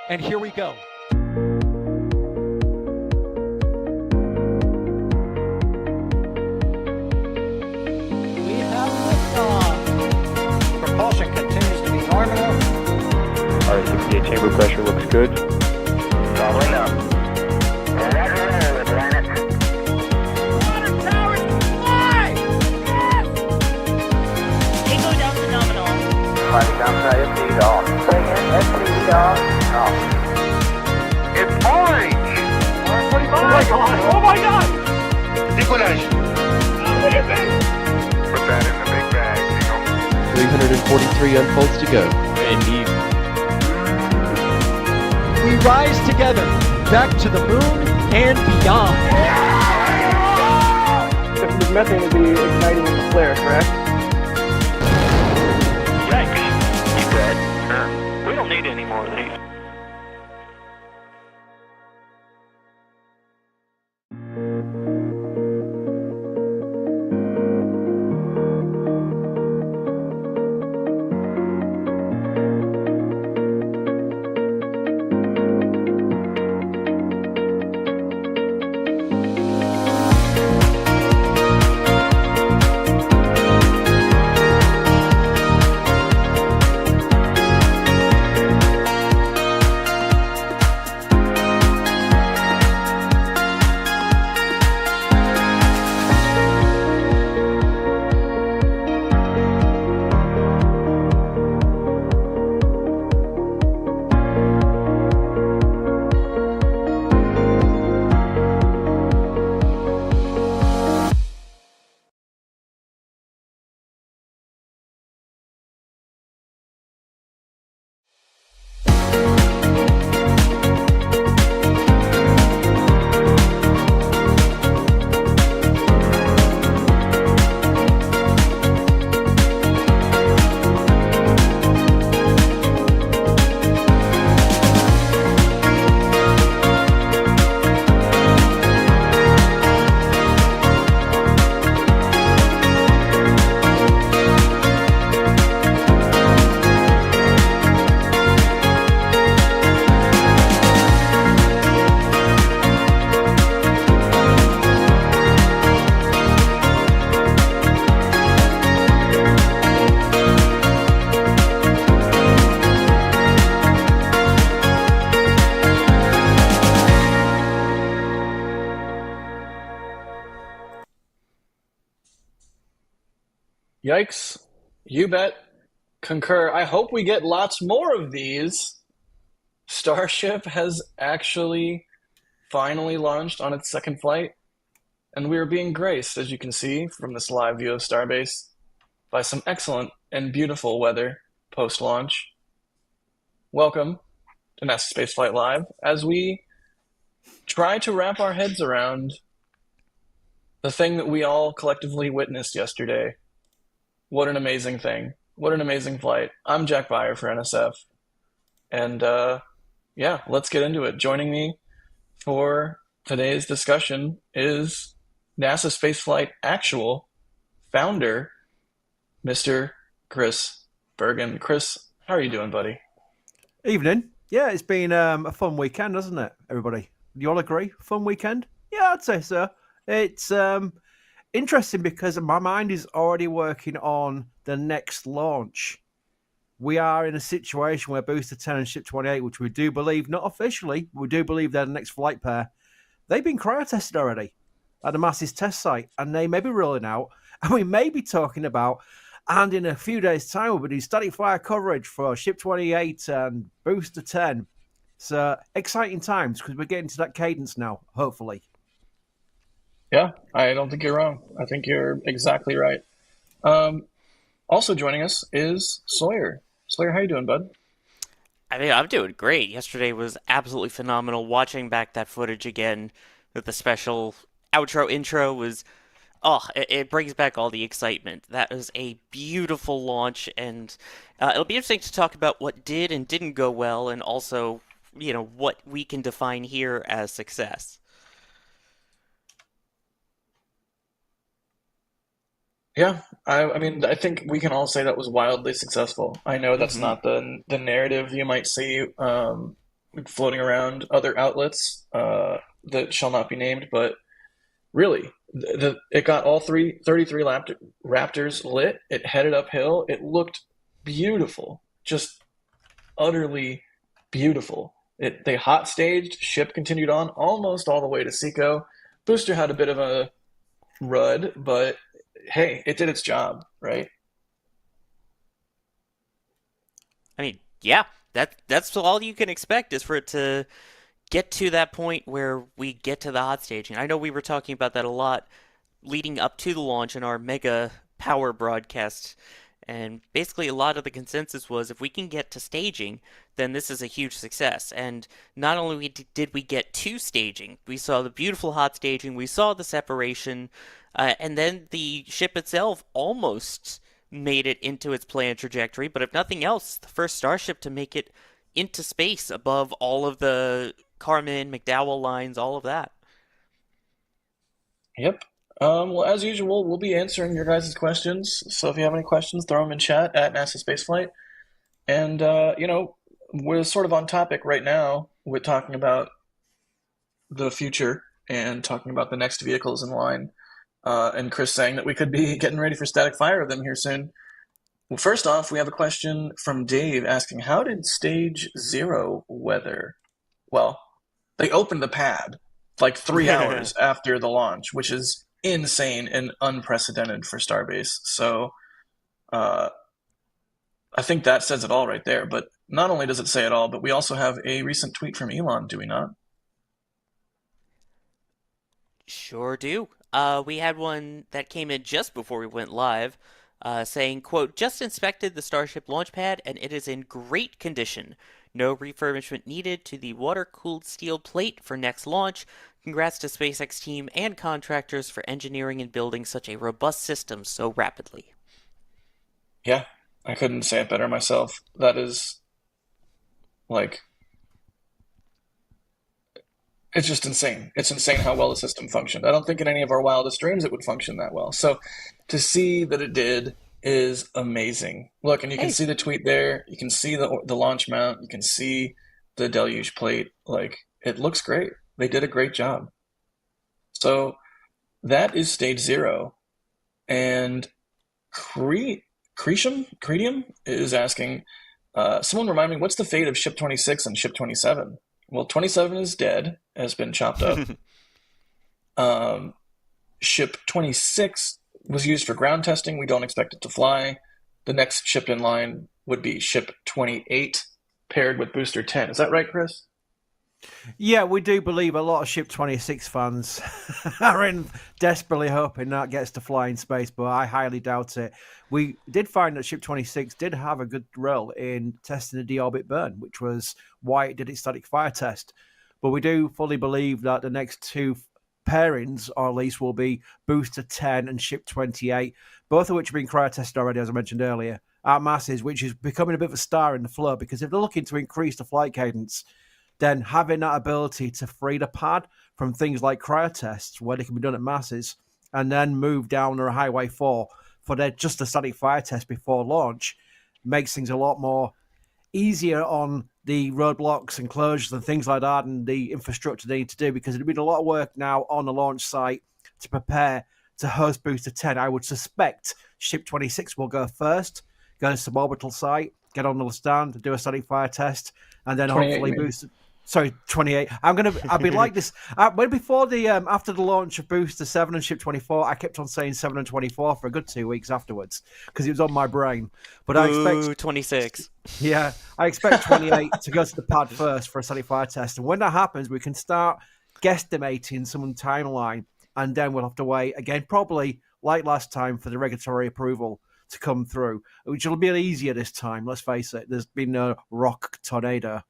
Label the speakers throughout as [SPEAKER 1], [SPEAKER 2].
[SPEAKER 1] And here we go. We have liftoff. Propulsion continues to be nominal.
[SPEAKER 2] R68 chamber pressure looks good.
[SPEAKER 3] Following up. Roger, planet.
[SPEAKER 4] Water towers, fly! Yes! Tango down to nominal.
[SPEAKER 3] Flight downside FD off. Bring in FD off. It's orange!
[SPEAKER 4] R45! Oh my god! Oh my god!
[SPEAKER 3] Decollage.
[SPEAKER 4] What is it?
[SPEAKER 3] Put that in the big bag, Eagle.
[SPEAKER 5] 343 unfolds to go.
[SPEAKER 2] Indeed.
[SPEAKER 1] We rise together, back to the moon and beyond.
[SPEAKER 6] This methane will be igniting with the flare, correct?
[SPEAKER 3] Yikes. You good? We don't need any more of these.
[SPEAKER 7] Yikes. You bet. Concur. I hope we get lots more of these. Starship has actually finally launched on its second flight, and we are being graced, as you can see from this live view of Starbase, by some excellent and beautiful weather post-launch. Welcome to NASASpaceflight Live as we try to wrap our heads around the thing that we all collectively witnessed yesterday. What an amazing thing. What an amazing flight. I'm Jack Beyer for NSF. And yeah, let's get into it. Joining me for today's discussion is NASA Spaceflight Actual founder, Mr. Chris Bergen. Chris, how are you doing, buddy?
[SPEAKER 8] Evening. Yeah, it's been a fun weekend, hasn't it, everybody? You all agree? Fun weekend? Yeah, I'd say so. It's interesting because my mind is already working on the next launch. We are in a situation where Booster 10 and Ship 28, which we do believe, not officially, we do believe they're the next flight pair, they've been cryo-tested already at the NASA's test site, and they may be rolling out, and we may be talking about, and in a few days' time, we'll be doing static fire coverage for Ship 28 and Booster 10. So, exciting times, because we're getting to that cadence now, hopefully.
[SPEAKER 7] Yeah, I don't think you're wrong. I think you're exactly right. Also joining us is Sawyer. Sawyer, how you doing, bud?
[SPEAKER 9] I mean, I'm doing great. Yesterday was absolutely phenomenal. Watching back that footage again with the special outro intro was, it brings back all the excitement. That was a beautiful launch, and it'll be interesting to talk about what did and didn't go well, and also, you know, what we can define here as success.
[SPEAKER 7] Yeah, I mean, I think we can all say that was wildly successful. I know that's not the narrative you might see floating around other outlets that shall not be named, but really, it got all 33 Raptors lit. It headed uphill. It looked beautiful, just utterly beautiful. They hot staged. Ship continued on almost all the way to Seco. Booster had a bit of a rud, but hey, it did its job, right?
[SPEAKER 9] I mean, yeah, that's all you can expect is for it to get to that point where we get to the hot staging. I know we were talking about that a lot leading up to the launch in our mega power broadcast. And basically, a lot of the consensus was if we can get to staging, then this is a huge success. And not only did we get to staging, we saw the beautiful hot staging, we saw the separation, and then the ship itself almost made it into its planned trajectory. But if nothing else, the first Starship to make it into space above all of the Kármán, McDowell lines, all of that.
[SPEAKER 7] Yep. Well, as usual, we'll be answering your guys' questions. So if you have any questions, throw them in chat at NASASpaceflight. And, we're sort of on topic right now with talking about the future and talking about the next vehicles in line. And Chris saying that we could be getting ready for static fire of them here soon. Well, first off, we have a question from Dave asking, how did Stage 0 weather? Well, they opened the pad like 3 hours after the launch, which is insane and unprecedented for Starbase. So I think that says it all right there. But not only does it say it all, but we also have a recent tweet from Elon, do we not?
[SPEAKER 9] Sure do. We had one that came in just before we went live, saying, quote, just inspected the Starship launch pad and it is in great condition. No refurbishment needed to the water-cooled steel plate for next launch. Congrats to SpaceX team and contractors for engineering and building such a robust system so rapidly.
[SPEAKER 7] Yeah, I couldn't say it better myself. That is, like, it's just insane. It's insane how well the system functioned. I don't think in any of our wildest dreams it would function that well. So to see that it did is amazing. Look, and you can see the tweet there. You can see the launch mount. You can see the Deluge plate. Like, it looks great. They did a great job. So that is Stage 0. And Cretium is asking, someone remind me, what's the fate of Ship 26 and Ship 27? Well, 27 is dead, has been chopped up. Ship 26 was used for ground testing. We don't expect it to fly. The next ship in line would be Ship 28 paired with Booster 10. Is that right, Chris?
[SPEAKER 8] Yeah, we do believe a lot of Ship 26 fans are desperately hoping that gets to fly in space, but I highly doubt it. We did find that Ship 26 did have a good role in testing the deorbit burn, which was why it did its static fire test. But we do fully believe that the next two pairings, or at least, will be Booster 10 and Ship 28, both of which have been cryo tested already, as I mentioned earlier, at masses, which is becoming a bit of a star in the flow, because if they're looking to increase the flight cadence, then having that ability to free the pad from things like cryo tests, where they can be done at masses, and then move down a Highway 4 for just a static fire test before launch, makes things a lot more easier on the roadblocks and closures and things like that, and the infrastructure they need to do, because there's been a lot of work now on the launch site to prepare to host Booster 10. I would suspect Ship 26 will go first, go to suborbital site, get on the stand, do a static fire test, and then hopefully Booster... Sorry, 28. I'll be like this. Before after the launch of Booster 7 and Ship 24, I kept on saying 7 and 24 for a good 2 weeks afterwards because it was on my brain. But I expect
[SPEAKER 9] 26.
[SPEAKER 8] Yeah, I expect 28 to go to the pad first for a static fire test. And when that happens, we can start guesstimating some timeline, and then we'll have to wait again, probably like last time, for the regulatory approval to come through, which will be easier this time. Let's face it. There's been no rock tornado.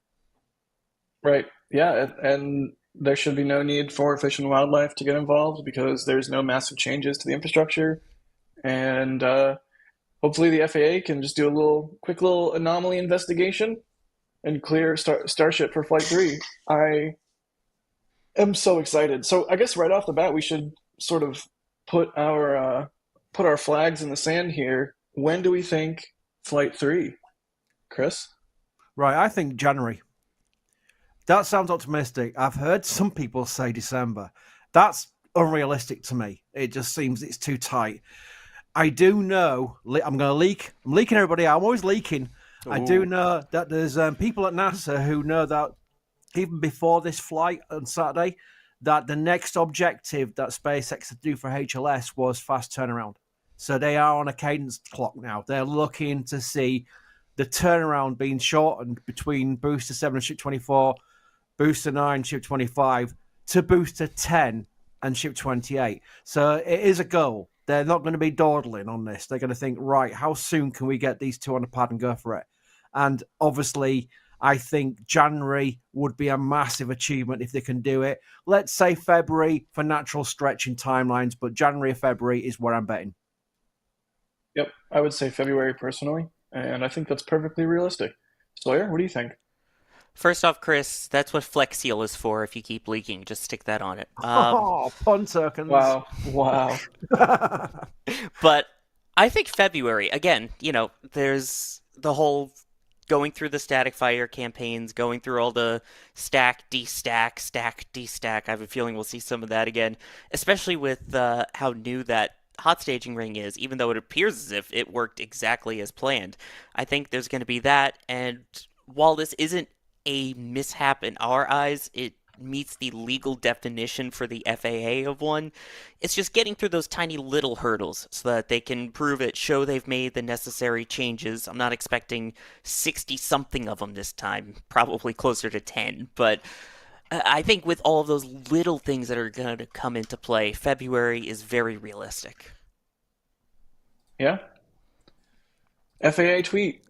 [SPEAKER 7] Right. Yeah, and there should be no need for Fish and Wildlife to get involved because there's no massive changes to the infrastructure. And hopefully the FAA can just do a quick little anomaly investigation and clear Starship for Flight 3. I am so excited. So I guess right off the bat, we should sort of put our flags in the sand here. When do we think Flight 3? Chris?
[SPEAKER 8] Right, I think January. That sounds optimistic. I've heard some people say December. That's unrealistic to me. It just seems it's too tight. I do know. I'm going to leak. I'm leaking everybody. I'm always leaking.
[SPEAKER 9] Ooh.
[SPEAKER 8] I do know that there's people at NASA who know that even before this flight on Saturday, that the next objective that SpaceX had to do for HLS was fast turnaround. So they are on a cadence clock now. They're looking to see the turnaround being shortened between Booster 7 and Ship 24, Booster 9, Ship 25, to Booster 10 and Ship 28. So it is a goal. They're not going to be dawdling on this. They're going to think, right, how soon can we get these two on the pad and go for it? And obviously, I think January would be a massive achievement if they can do it. Let's say February for natural stretching timelines, but January or February is where I'm betting.
[SPEAKER 7] Yep, I would say February personally, and I think that's perfectly realistic. Sawyer, what do you think?
[SPEAKER 9] First off, Chris, that's what Flex Seal is for. If you keep leaking, just stick that on it.
[SPEAKER 8] Pun tokens.
[SPEAKER 7] Wow.
[SPEAKER 9] But I think February, again, there's the whole going through the static fire campaigns, going through all the stack, destack, stack, destack. I have a feeling we'll see some of that again, especially with how new that hot staging ring is, even though it appears as if it worked exactly as planned. I think there's going to be that, and while this isn't a mishap in our eyes, it meets the legal definition for the FAA of one. It's just getting through those tiny little hurdles so that they can prove it, show they've made the necessary changes. I'm not expecting 60-something of them this time, probably closer to 10, but I think with all of those little things that are going to come into play, February is very realistic.
[SPEAKER 7] Yeah. FAA tweet.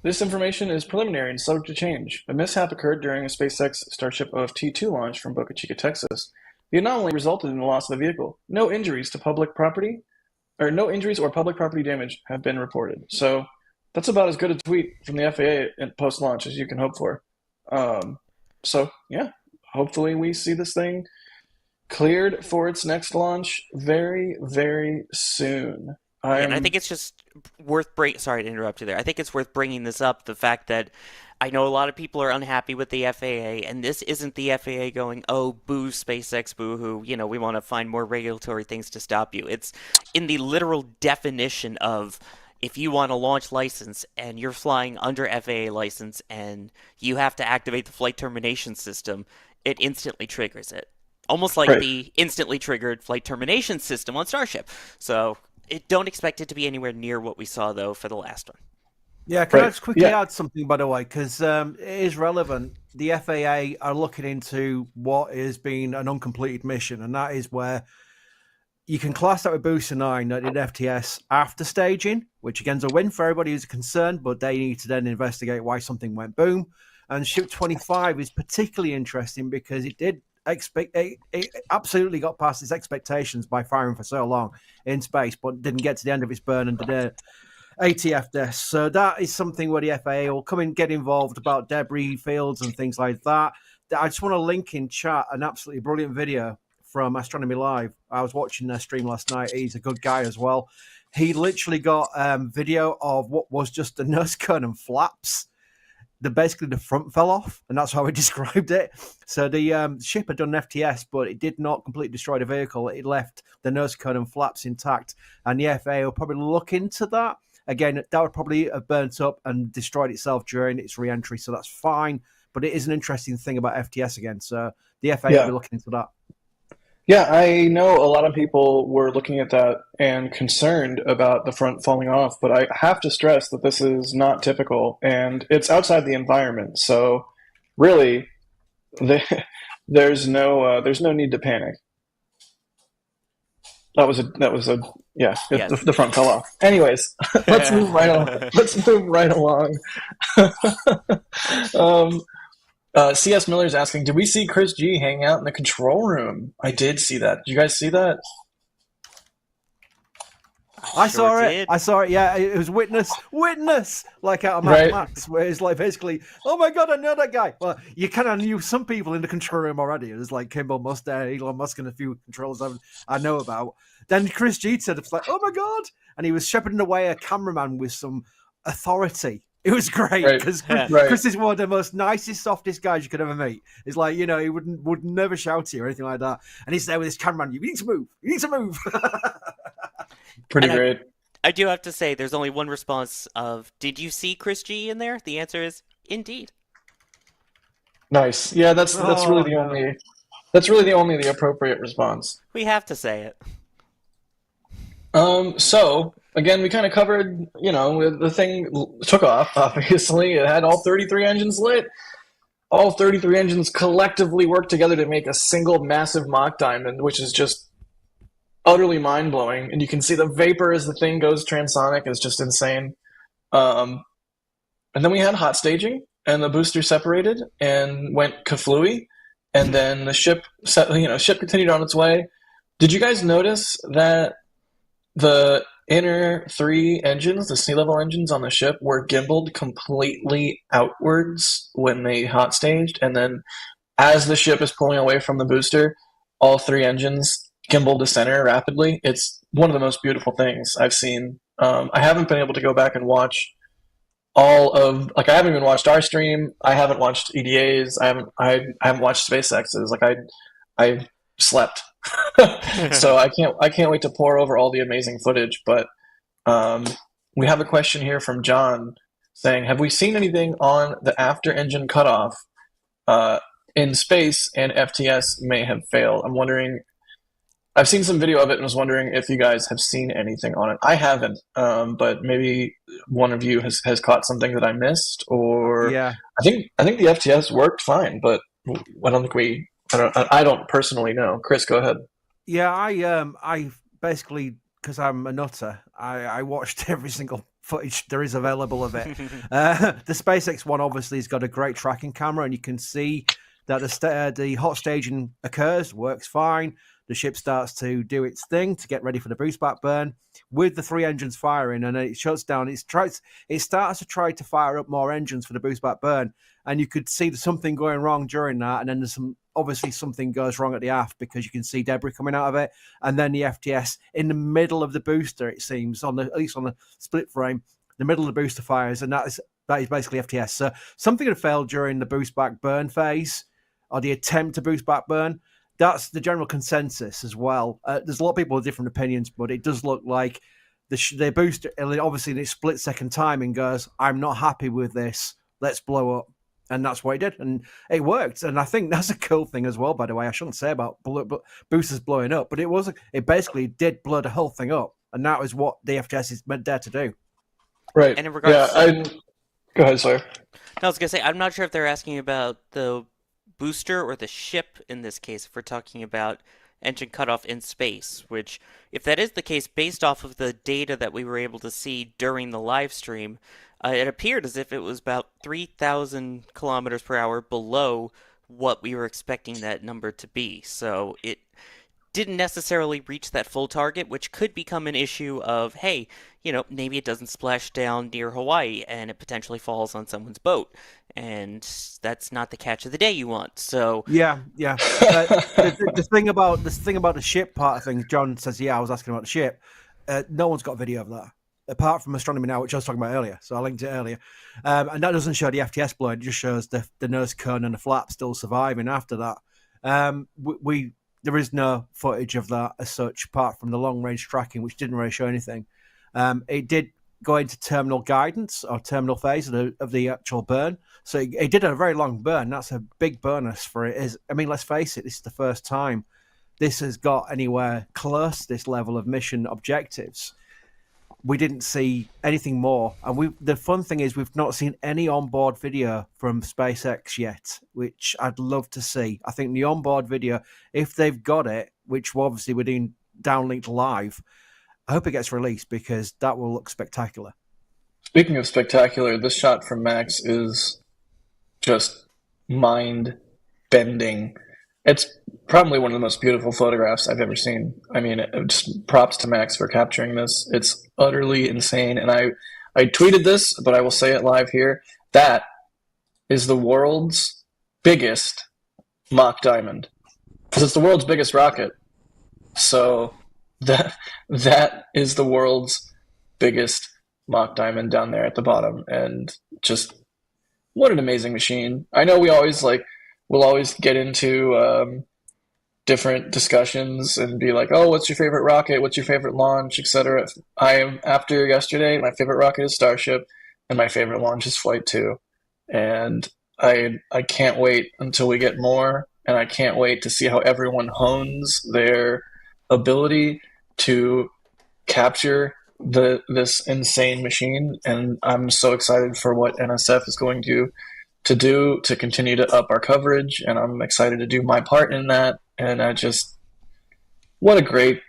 [SPEAKER 7] This information is preliminary and subject to change. A mishap occurred during a SpaceX Starship OFT-2 launch from Boca Chica, Texas. The anomaly resulted in the loss of the vehicle. No injuries to public property, or no injuries or public property damage have been reported. So that's about as good a tweet from the FAA in post-launch as you can hope for. So yeah, hopefully we see this thing cleared for its next launch very, very soon.
[SPEAKER 9] And I think it's just worth sorry to interrupt you there. I think it's worth bringing this up, the fact that I know a lot of people are unhappy with the FAA, and this isn't the FAA going, oh, boo, SpaceX, boo-hoo, we want to find more regulatory things to stop you. It's in the literal definition of if you want a launch license and you're flying under FAA license and you have to activate the flight termination system, it instantly triggers it. Almost like the instantly triggered flight termination system on Starship. So don't expect it to be anywhere near what we saw, though, for the last one.
[SPEAKER 8] Yeah, can I just quickly add something, by the way, because it is relevant. The FAA are looking into what is being an uncompleted mission, and that is where you can class that with Booster 9 that did FTS after staging, which again is a win for everybody who's concerned, but they need to then investigate why something went boom. And Ship 25 is particularly interesting because it did it absolutely got past its expectations by firing for so long in space, but didn't get to the end of its burn and did a ATF death. So that is something where the FAA will come and get involved about debris fields and things like that. I just want to link in chat an absolutely brilliant video from Astronomy Live. I was watching their stream last night. He's a good guy as well. He literally got video of what was just the nose cone and flaps. Basically the front fell off, and that's how he described it. So the ship had done an FTS, but it did not completely destroy the vehicle. It left the nose cone and flaps intact, and the FAA will probably look into that. Again, that would probably have burnt up and destroyed itself during its re-entry, so that's fine. But it is an interesting thing about FTS again, so the FAA will be looking into that.
[SPEAKER 7] Yeah, I know a lot of people were looking at that and concerned about the front falling off, but I have to stress that this is not typical, and it's outside the environment. So, really, there's no need to panic. The front fell off. Anyways, let's move right along. CS Miller's asking, did we see Chris G hang out in the control room? I did see that. Did you guys see that?
[SPEAKER 8] I saw it. Yeah, it was witness, like out of Mad Max, where it's like basically, oh my god, I know that guy. Well, you kind of knew some people in the control room already. It was like Kimball Muster, Elon Musk, and a few controllers I know about. Then Chris G said, it's like, oh my god, and he was shepherding away a cameraman with some authority, It was great
[SPEAKER 6] Right.
[SPEAKER 8] because
[SPEAKER 6] Right.
[SPEAKER 8] Chris is one of the most nicest, softest guys you could ever meet. It's like, you know, he would never shout at you or anything like that. And he's there with his camera on you. You need to move. You need to move.
[SPEAKER 6] Pretty
[SPEAKER 9] And
[SPEAKER 6] great.
[SPEAKER 9] I do have to say, there's only one response of, did you see Chris G in there? The answer is, indeed.
[SPEAKER 6] Nice. Yeah, that's really the only the appropriate response.
[SPEAKER 9] We have to say it.
[SPEAKER 6] So again, we kind of covered, you know, the thing took off. Obviously, it had all 33 engines lit. All 33 engines collectively worked together to make a single massive mock diamond, which is just utterly mind blowing. And you can see the vapor as the thing goes transonic is just insane. And then we had hot staging, and the booster separated and went kaflooey, and then the ship continued on its way. Did you guys notice that the inner 3 engines, the sea level engines on the ship, were gimbaled completely outwards when they hot staged, and then as the ship is pulling away from the booster, all 3 engines gimbal to center rapidly? It's one of the most beautiful things I've seen. I haven't been able to go back and watch all of, like, I haven't even watched our stream. I haven't watched EDA's. I haven't watched SpaceX's. Like, I slept. So I can't wait to pour over all the amazing footage. But we have a question here from John saying, have we seen anything on the after engine cutoff in space, and FTS may have failed? I'm wondering. I've seen some video of it and was wondering if you guys have seen anything on it. I haven't, but maybe one of you has caught something that I missed, or
[SPEAKER 8] Yeah.
[SPEAKER 6] I think the FTS worked fine, but I don't think I don't personally know. Chris, go ahead.
[SPEAKER 8] Yeah, I basically, because I'm a nutter, I watched every single footage there is available of it. The SpaceX one obviously has got a great tracking camera, and you can see that the hot staging occurs, works fine. The ship starts to do its thing to get ready for the boost back burn with the 3 engines firing, and then it shuts down. It starts to try to fire up more engines for the boost back burn, and you could see something going wrong during that. And then there's obviously something goes wrong at the aft because you can see debris coming out of it, and then the FTS in the middle of the booster, it seems, at least on the split frame, the middle of the booster fires, and that is basically FTS. So something had failed during the boost back burn phase, or the attempt to boost back burn. That's the general consensus as well. There's a lot of people with different opinions, but it does look like the booster, obviously in its split-second timing, goes, I'm not happy with this, let's blow up. And that's what it did. And it worked. And I think that's a cool thing as well, by the way. I shouldn't say about boosters blowing up, but it basically did blow the whole thing up. And that is what the FTS is meant there to do.
[SPEAKER 6] Right.
[SPEAKER 9] And in regards
[SPEAKER 6] go ahead, sir.
[SPEAKER 9] I was going to say, I'm not sure if they're asking about the booster or the ship in this case, if we're talking about engine cutoff in space, which, if that is the case, based off of the data that we were able to see during the live stream, it appeared as if it was about 3,000 kilometers per hour below what we were expecting that number to be. So it didn't necessarily reach that full target, which could become an issue of, hey, maybe it doesn't splash down near Hawaii and it potentially falls on someone's boat. And that's not the catch of the day you want. So
[SPEAKER 8] yeah. The thing about the ship part of things, John says, I was asking about the ship. No one's got video of that, apart from Astronomy Now, which I was talking about earlier. So I linked it earlier. And that doesn't show the FTS blowing. It just shows the nose cone and the flap still surviving after that. There is no footage of that as such, apart from the long-range tracking, which didn't really show anything. It did go into terminal guidance or terminal phase of the actual burn. So it did a very long burn. That's a big bonus for it. Let's face it, this is the first time this has got anywhere close to this level of mission objectives. We didn't see anything more. And the fun thing is we've not seen any onboard video from SpaceX yet, which I'd love to see. I think the onboard video, if they've got it, which obviously we're doing downlinked live, I hope it gets released because that will look spectacular.
[SPEAKER 6] Speaking of spectacular, this shot from Max is just mind-bending. It's probably one of the most beautiful photographs I've ever seen. I mean, just props to Max for capturing this. It's utterly insane. And I tweeted this, but I will say it live here. That is the world's biggest mock diamond. Because it's the world's biggest rocket. So that is the world's biggest mock diamond down there at the bottom, and just what an amazing machine. I know we'll always get into different discussions and be like, oh, what's your favorite rocket? What's your favorite launch, etc. After yesterday, my favorite rocket is Starship, and my favorite launch is Flight 2. And I can't wait until we get more, and I can't wait to see how everyone hones their ability to capture this insane machine. And I'm so excited for what NSF is going to do to continue to up our coverage, and I'm excited to do my part in that. And what a great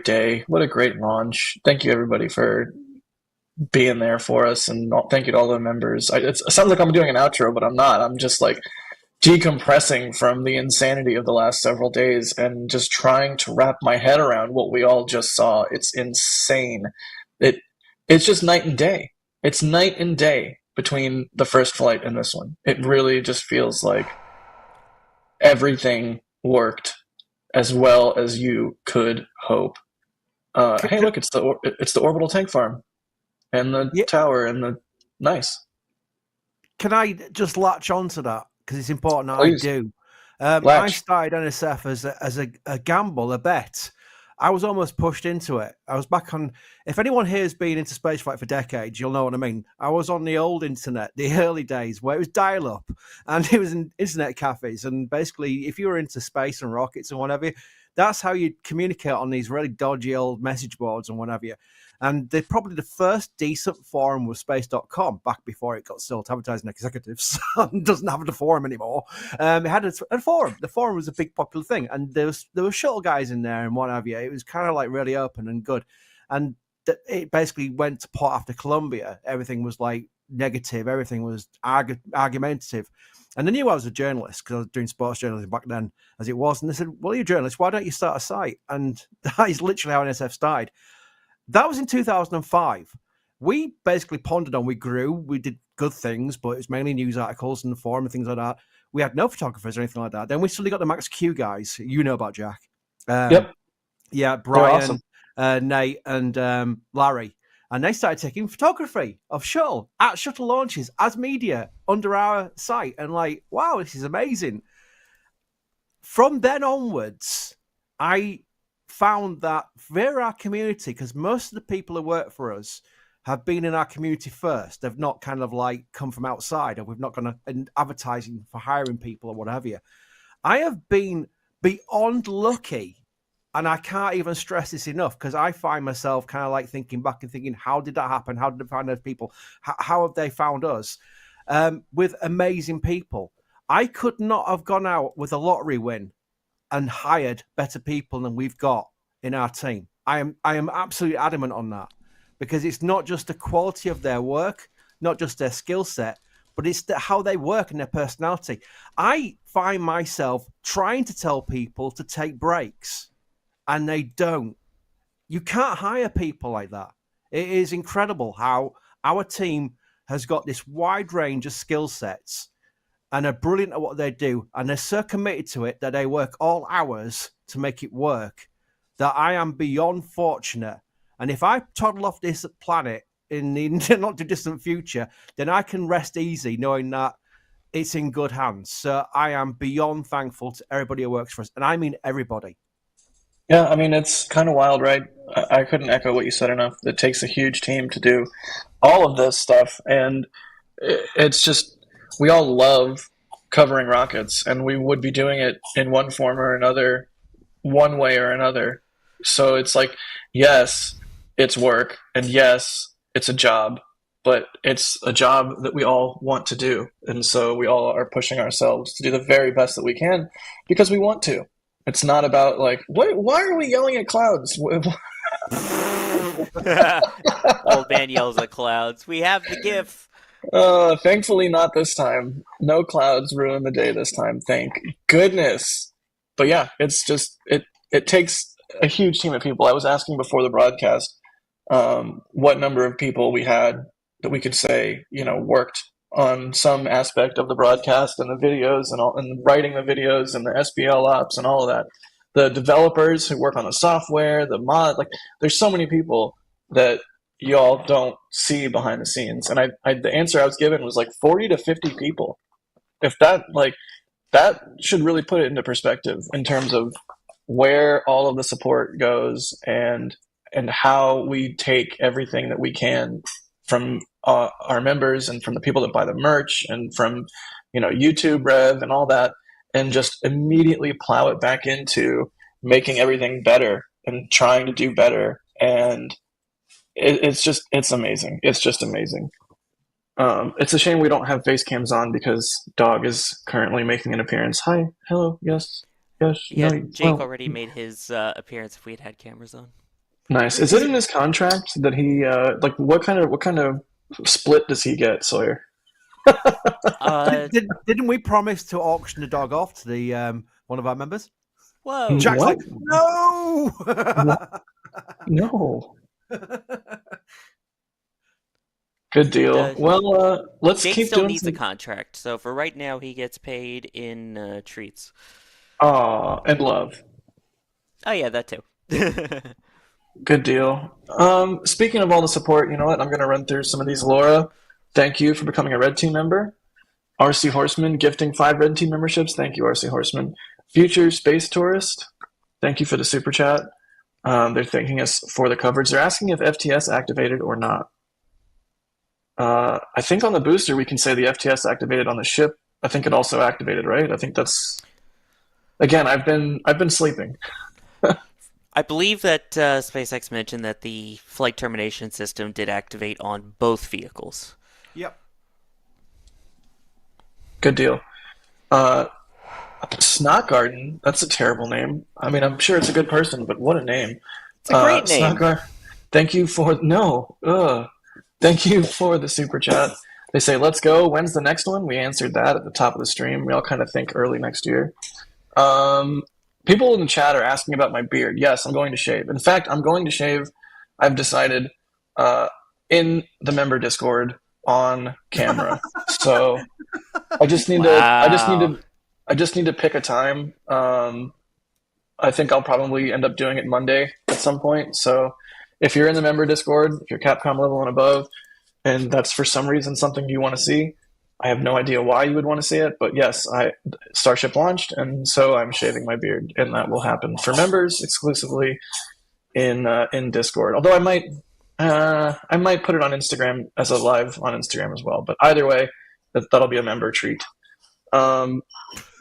[SPEAKER 6] day, what a great launch. Thank you everybody for being there for us, and thank you to all the members. It sounds like I'm doing an outro, but I'm not. I'm just like decompressing from the insanity of the last several days and just trying to wrap my head around what we all just saw. It's insane. It's just night and day. It's night and day between the first flight and this one. It really just feels like everything worked as well as you could hope. Hey, look, it's the orbital tank farm and the tower and the nice.
[SPEAKER 8] Can I just latch on to that? Because it's important
[SPEAKER 6] Please.
[SPEAKER 8] I do. I started NSF as a gamble, a bet. I was almost pushed into it. I was back on. If anyone here has been into spaceflight for decades, you'll know what I mean. I was on the old internet, the early days where it was dial-up, and it was in internet cafes. And basically, if you were into space and rockets and whatever, that's how you communicate on these really dodgy old message boards and whatever. And probably the first decent forum was space.com back before it got sold to advertising executives. It doesn't have the forum anymore. It had a forum. The forum was a big popular thing. And there were shuttle guys in there and what have you. It was kind of like really open and good. And it basically went to pot after Columbia. Everything was like negative. Everything was argumentative. And they knew I was a journalist because I was doing sports journalism back then as it was. And they said, well, you're a journalist. Why don't you start a site? And that is literally how NSF started. That was in 2005. We basically pondered on, we grew, we did good things, but it was mainly news articles and the forum and things like that. We had no photographers or anything like that. Then we suddenly got the Max Q guys. You know about Jack.
[SPEAKER 6] Yep.
[SPEAKER 8] Yeah, Brian,
[SPEAKER 6] awesome.
[SPEAKER 8] Nate, and Larry. And they started taking photography of shuttle at shuttle launches as media under our site. And like, wow, this is amazing. From then onwards, I found that via our community, because most of the people who work for us have been in our community first. They've not kind of like come from outside, or we've not gone to advertising for hiring people or what have you. I have been beyond lucky, and I can't even stress this enough, because I find myself kind of like thinking back and thinking, how did that happen? How did they find those people? How have they found us? With amazing people. I could not have gone out with a lottery win and hired better people than we've got in our team. I am absolutely adamant on that, because it's not just the quality of their work, not just their skill set, but it's how they work and their personality. I find myself trying to tell people to take breaks, and they don't. You can't hire people like that. It is incredible how our team has got this wide range of skill sets and are brilliant at what they do, and they're so committed to it that they work all hours to make it work, that I am beyond fortunate. And if I toddle off this planet in the not too distant future, then I can rest easy knowing that it's in good hands. So I am beyond thankful to everybody who works for us, and I mean everybody.
[SPEAKER 6] Yeah, I mean, it's kind of wild, right? I couldn't echo what you said enough. It takes a huge team to do all of this stuff, and it's just, we all love covering rockets, and we would be doing it in one form or another, one way or another. So it's like, yes, it's work, and yes, it's a job, but it's a job that we all want to do. And so we all are pushing ourselves to do the very best that we can because we want to. It's not about like, why are we yelling at clouds?
[SPEAKER 9] Old man yells at clouds. We have the GIF.
[SPEAKER 6] Thankfully not this time. No clouds ruin the day this time. Thank goodness. But yeah, it's just, it takes a huge team of people. I was asking before the broadcast what number of people we had that we could say, worked on some aspect of the broadcast and the videos and writing the videos and the SPL ops and all of that. The developers who work on the software, the mod, like there's so many people that y'all don't see behind the scenes. And the answer I was given was like 40 to 50 people. If that should really put it into perspective in terms of where all of the support goes and how we take everything that we can from our members and from the people that buy the merch and from YouTube Rev and all that, and just immediately plow it back into making everything better and trying to do better. And it's amazing. It's just amazing. It's a shame we don't have face cams on because Dog is currently making an appearance. Hi, hello, yes.
[SPEAKER 9] Yeah,
[SPEAKER 6] no,
[SPEAKER 9] Jake already made his appearance if we had cameras on.
[SPEAKER 6] Nice. Is it in his contract that he like what kind of split does he get, Sawyer?
[SPEAKER 8] Didn't we promise to auction the dog off to the one of our members?
[SPEAKER 9] Whoa!
[SPEAKER 8] Jack's
[SPEAKER 6] What?
[SPEAKER 8] like, no,
[SPEAKER 6] No. Good deal. Well, let's
[SPEAKER 9] Jake
[SPEAKER 6] keep
[SPEAKER 9] still
[SPEAKER 6] doing
[SPEAKER 9] needs a contract, so for right now he gets paid in treats.
[SPEAKER 6] Aw, and love.
[SPEAKER 9] Oh yeah, that too.
[SPEAKER 6] Good deal. Speaking of all the support, you know what? I'm going to run through some of these. Laura, thank you for becoming a Red Team member. RC Horseman gifting 5 Red Team memberships. Thank you, RC Horseman. Future Space Tourist, thank you for the super chat. They're thanking us for the coverage. They're asking if FTS activated or not. I think on the booster we can say the FTS activated on the ship. I think it also activated, right? I think that's. Again, I've been sleeping.
[SPEAKER 9] I believe that SpaceX mentioned that the flight termination system did activate on both vehicles.
[SPEAKER 8] Yep.
[SPEAKER 6] Good deal. Snot Garden, that's a terrible name. I mean, I'm sure it's a good person, but what a name.
[SPEAKER 9] It's a great name.
[SPEAKER 6] Thank you for Thank you for the super chat. They say, let's go. When's the next one? We answered that at the top of the stream. We all kind of think early next year. People in the chat are asking about my beard. Yes, I'm going to shave. In fact, I'm going to shave. I've decided in the member Discord on camera. So I just need to pick a time. I think I'll probably end up doing it Monday at some point. So if you're in the member Discord, if you're Capcom level and above, and that's for some reason something you want to see, I have no idea why you would want to see it, but yes, Starship launched, and so I'm shaving my beard, and that will happen for members exclusively in Discord. Although I might put it on Instagram as a live on Instagram as well. But either way, that'll be a member treat.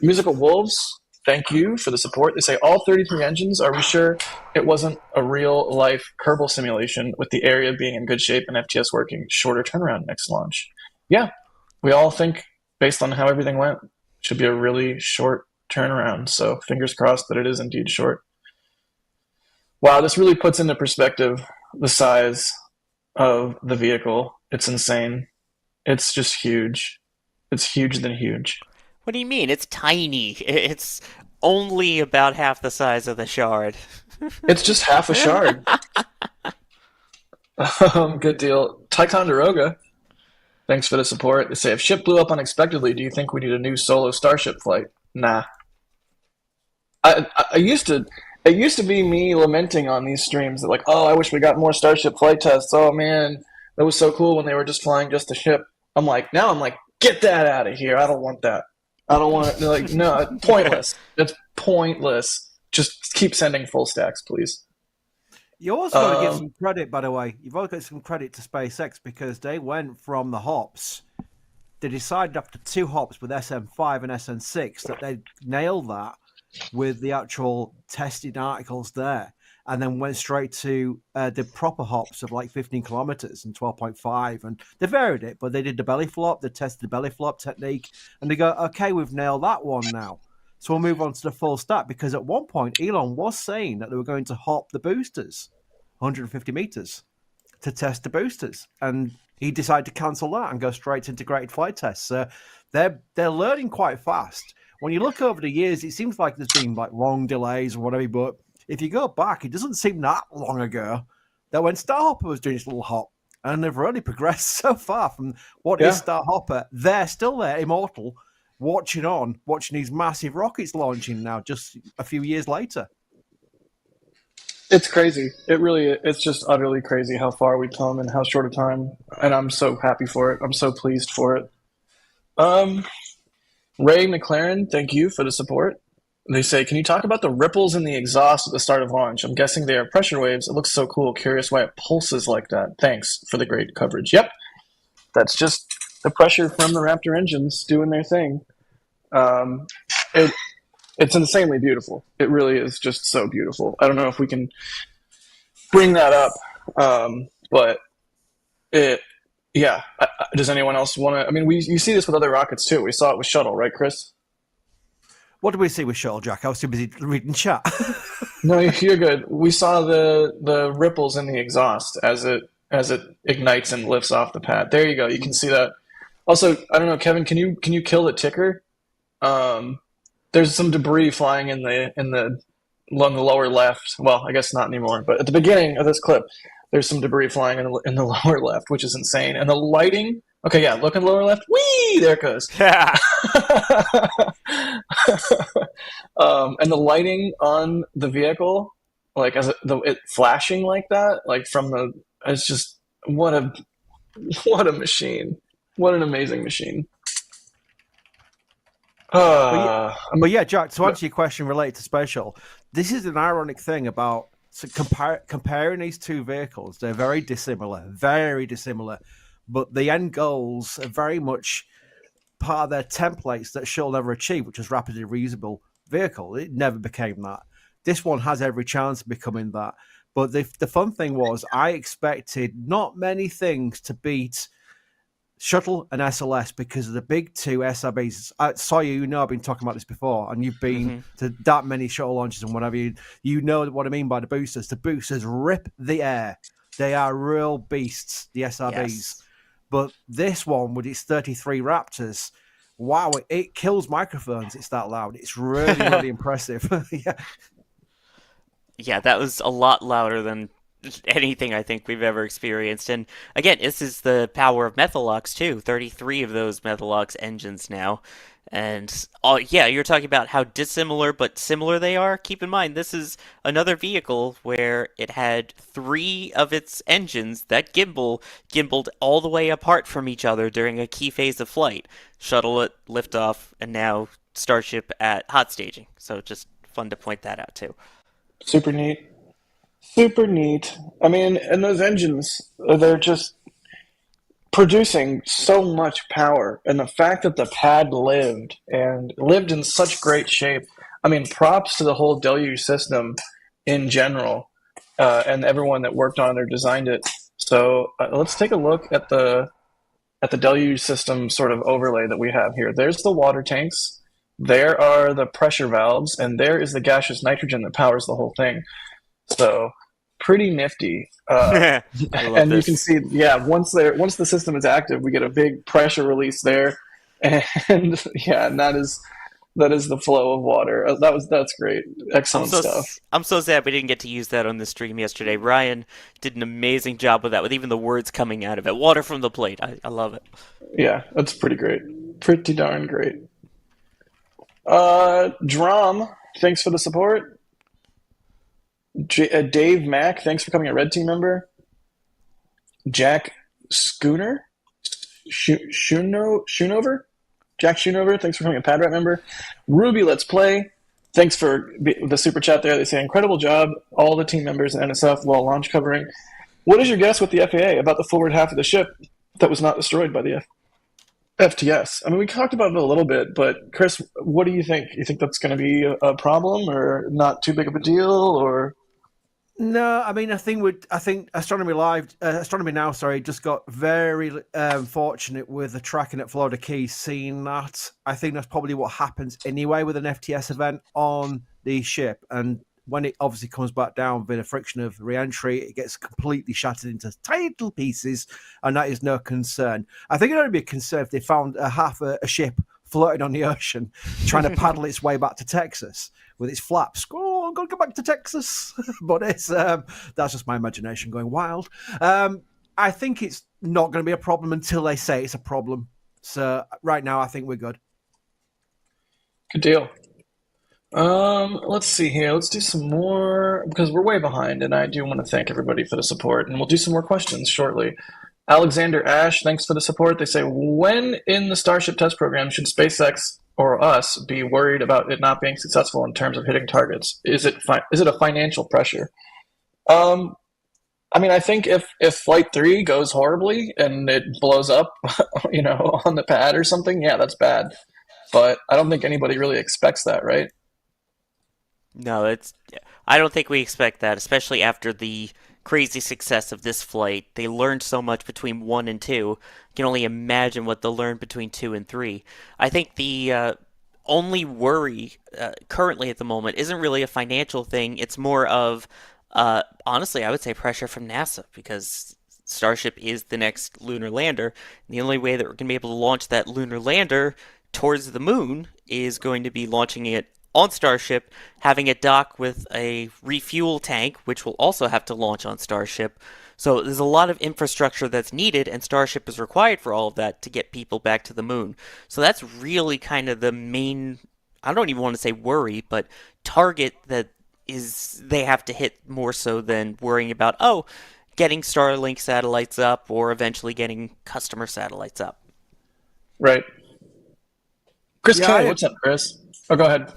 [SPEAKER 6] Musical Wolves, thank you for the support. They say all 33 engines. Are we sure it wasn't a real life Kerbal simulation with the area being in good shape and FTS working? Shorter turnaround next launch. Yeah. We all think, based on how everything went, it should be a really short turnaround. So fingers crossed that it is indeed short. Wow, this really puts into perspective the size of the vehicle. It's insane. It's just huge. It's huge than huge.
[SPEAKER 9] What do you mean? It's tiny. It's only about half the size of the shard.
[SPEAKER 6] It's just half a shard. Good deal. Ticonderoga. Thanks for the support. They say, if ship blew up unexpectedly, do you think we need a new solo Starship flight? Nah. It used to be me lamenting on these streams that like, oh, I wish we got more Starship flight tests. Oh man, that was so cool when they were just flying just the ship. I'm like, get that out of here. I don't want that. I don't want it. Like, no, pointless. It's pointless. Just keep sending full stacks, please.
[SPEAKER 8] You also got to give some credit, by the way. You've also got some credit to SpaceX because they went from the hops. They decided after 2 hops with SM5 and SN6 that they nailed that with the actual tested articles there, and then went straight to the proper hops of like 15 kilometers and 12.5. And they varied it, but they did the belly flop. They tested the belly flop technique, and they go, okay, we've nailed that one now. So we'll move on to the full stack, because at one point, Elon was saying that they were going to hop the boosters 150 meters to test the boosters. And he decided to cancel that and go straight to integrated flight tests. So they're learning quite fast. When you look over the years, it seems like there's been like long delays or whatever, but if you go back, it doesn't seem that long ago that when Starhopper was doing his little hop, and they've really progressed so far from what is Starhopper, they're still there, immortal, watching these massive rockets launching now just a few years later.
[SPEAKER 6] It's crazy. It really, it's just utterly crazy how far we've come in how short a time. And I'm so happy for it. I'm so pleased for it. Ray McLaren, thank you for the support. They say, can you talk about the ripples in the exhaust at the start of launch? I'm guessing they are pressure waves. It looks so cool. Curious why it pulses like that. Thanks for the great coverage. Yep. That's just the pressure from the Raptor engines doing their thing. It's insanely beautiful. It really is just so beautiful. I don't know if we can bring that up, but yeah. Does anyone else want to? I mean, you see this with other rockets too. We saw it with Shuttle, right, Chris?
[SPEAKER 8] What did we see with Shuttle, Jack? I was too busy reading chat.
[SPEAKER 6] No, you're good. We saw the ripples in the exhaust as it ignites and lifts off the pad. There you go. You can see that. Also, I don't know, Kevin. Can you kill the ticker? There's some debris flying on the lower left. Well, I guess not anymore. But at the beginning of this clip, there's some debris flying in the lower left, which is insane. And the lighting. Okay, yeah. Look in the lower left. Whee! There it goes. And the lighting on the vehicle, like it flashing like that, like it's just what a machine. What an amazing machine.
[SPEAKER 8] But yeah, Jack, to answer your question related to Space Shuttle, this is an ironic thing about comparing these two vehicles. They're very dissimilar, but the end goals are very much part of their templates that Shuttle never achieved, which is rapidly reusable vehicle. It never became that. This one has every chance of becoming that. But the fun thing was, I expected not many things to beat Shuttle and SLS because of the big two SRBs. Sawyer, I've been talking about this before, and you've been to that many Shuttle launches and whatever. You know what I mean by the boosters. The boosters rip the air. They are real beasts, the SRBs. Yes. But this one, with its 33 Raptors, wow, it kills microphones. It's that loud. It's really, really impressive. Yeah.
[SPEAKER 9] Yeah, that was a lot louder than anything I think we've ever experienced. And again, this is the power of Methalox too. 33 of those Methalox engines now. And yeah, you're talking about how dissimilar but similar they are. Keep in mind, this is another vehicle where it had 3 of its engines that gimbaled all the way apart from each other during a key phase of flight. Shuttle at liftoff, and now Starship at hot staging. So just fun to point that out too.
[SPEAKER 6] Super neat. Super neat. I mean, and those engines, they're just producing so much power. And the fact that the pad lived in such great shape. I mean, props to the whole Deluge system in general, and everyone that worked on it or designed it. So let's take a look at the Deluge system sort of overlay that we have here. There's the water tanks. There are the pressure valves, and there is the gaseous nitrogen that powers the whole thing. So pretty nifty. And you can see, yeah, once the system is active, we get a big pressure release there, and yeah, and that is the flow of water. That's great. Excellent stuff.
[SPEAKER 9] I'm so sad we didn't get to use that on the stream yesterday. Ryan did an amazing job with that, with even the words coming out of it. Water from the plate. I love it.
[SPEAKER 6] Yeah, that's pretty great. Pretty darn great. Drum, thanks for the support. Dave Mack, thanks for becoming a Red Team member. Jack Schoonover? Jack Schoonover, thanks for becoming a PadRat member. Ruby, let's play. Thanks for the super chat there. They say, incredible job, all the team members at NSF while launch covering. What is your guess with the FAA about the forward half of the ship that was not destroyed by the FTS? I mean, we talked about it a little bit, but Chris, what do you think? You think that's going to be a problem or not too big of a deal, or?
[SPEAKER 8] No, I mean, I think Astronomy Now, just got very fortunate with the tracking at Florida Keys, seeing that. I think that's probably what happens anyway with an FTS event on the ship. And when it obviously comes back down via the friction of re-entry, it gets completely shattered into tiny little pieces, and that is no concern. I think it'd only be a concern if they found half a ship floating on the ocean, trying to paddle its way back to Texas with its flaps. Oh, I'm going to go back to Texas. But it's that's just my imagination going wild. I think it's not going to be a problem until they say it's a problem. So right now, I think we're good.
[SPEAKER 6] Good deal. Let's see here. Let's do some more because we're way behind, and I do want to thank everybody for the support, and we'll do some more questions shortly. Alexander Ash, thanks for the support. They say, when in the Starship test program should SpaceX or us be worried about it not being successful in terms of hitting targets? Is it a financial pressure? I mean, I think if Flight 3 goes horribly and it blows up, on the pad or something, yeah, that's bad. But I don't think anybody really expects that, right?
[SPEAKER 9] No, I don't think we expect that, especially after the crazy success of this flight. They learned so much between 1 and 2. I can only imagine what they'll learn between 2 and 3. I think the only worry currently at the moment isn't really a financial thing. It's more of, honestly, I would say pressure from NASA, because Starship is the next lunar lander. And the only way that we're going to be able to launch that lunar lander towards the moon is going to be launching it on Starship, having it dock with a refuel tank, which will also have to launch on Starship. So there's a lot of infrastructure that's needed, and Starship is required for all of that to get people back to the moon. So that's really kind of the main, I don't even want to say worry, but target that is they have to hit more so than worrying about, getting Starlink satellites up or eventually getting customer satellites up.
[SPEAKER 6] Right. Chris
[SPEAKER 8] Yeah,
[SPEAKER 6] K, what's up, Chris? Oh, go ahead.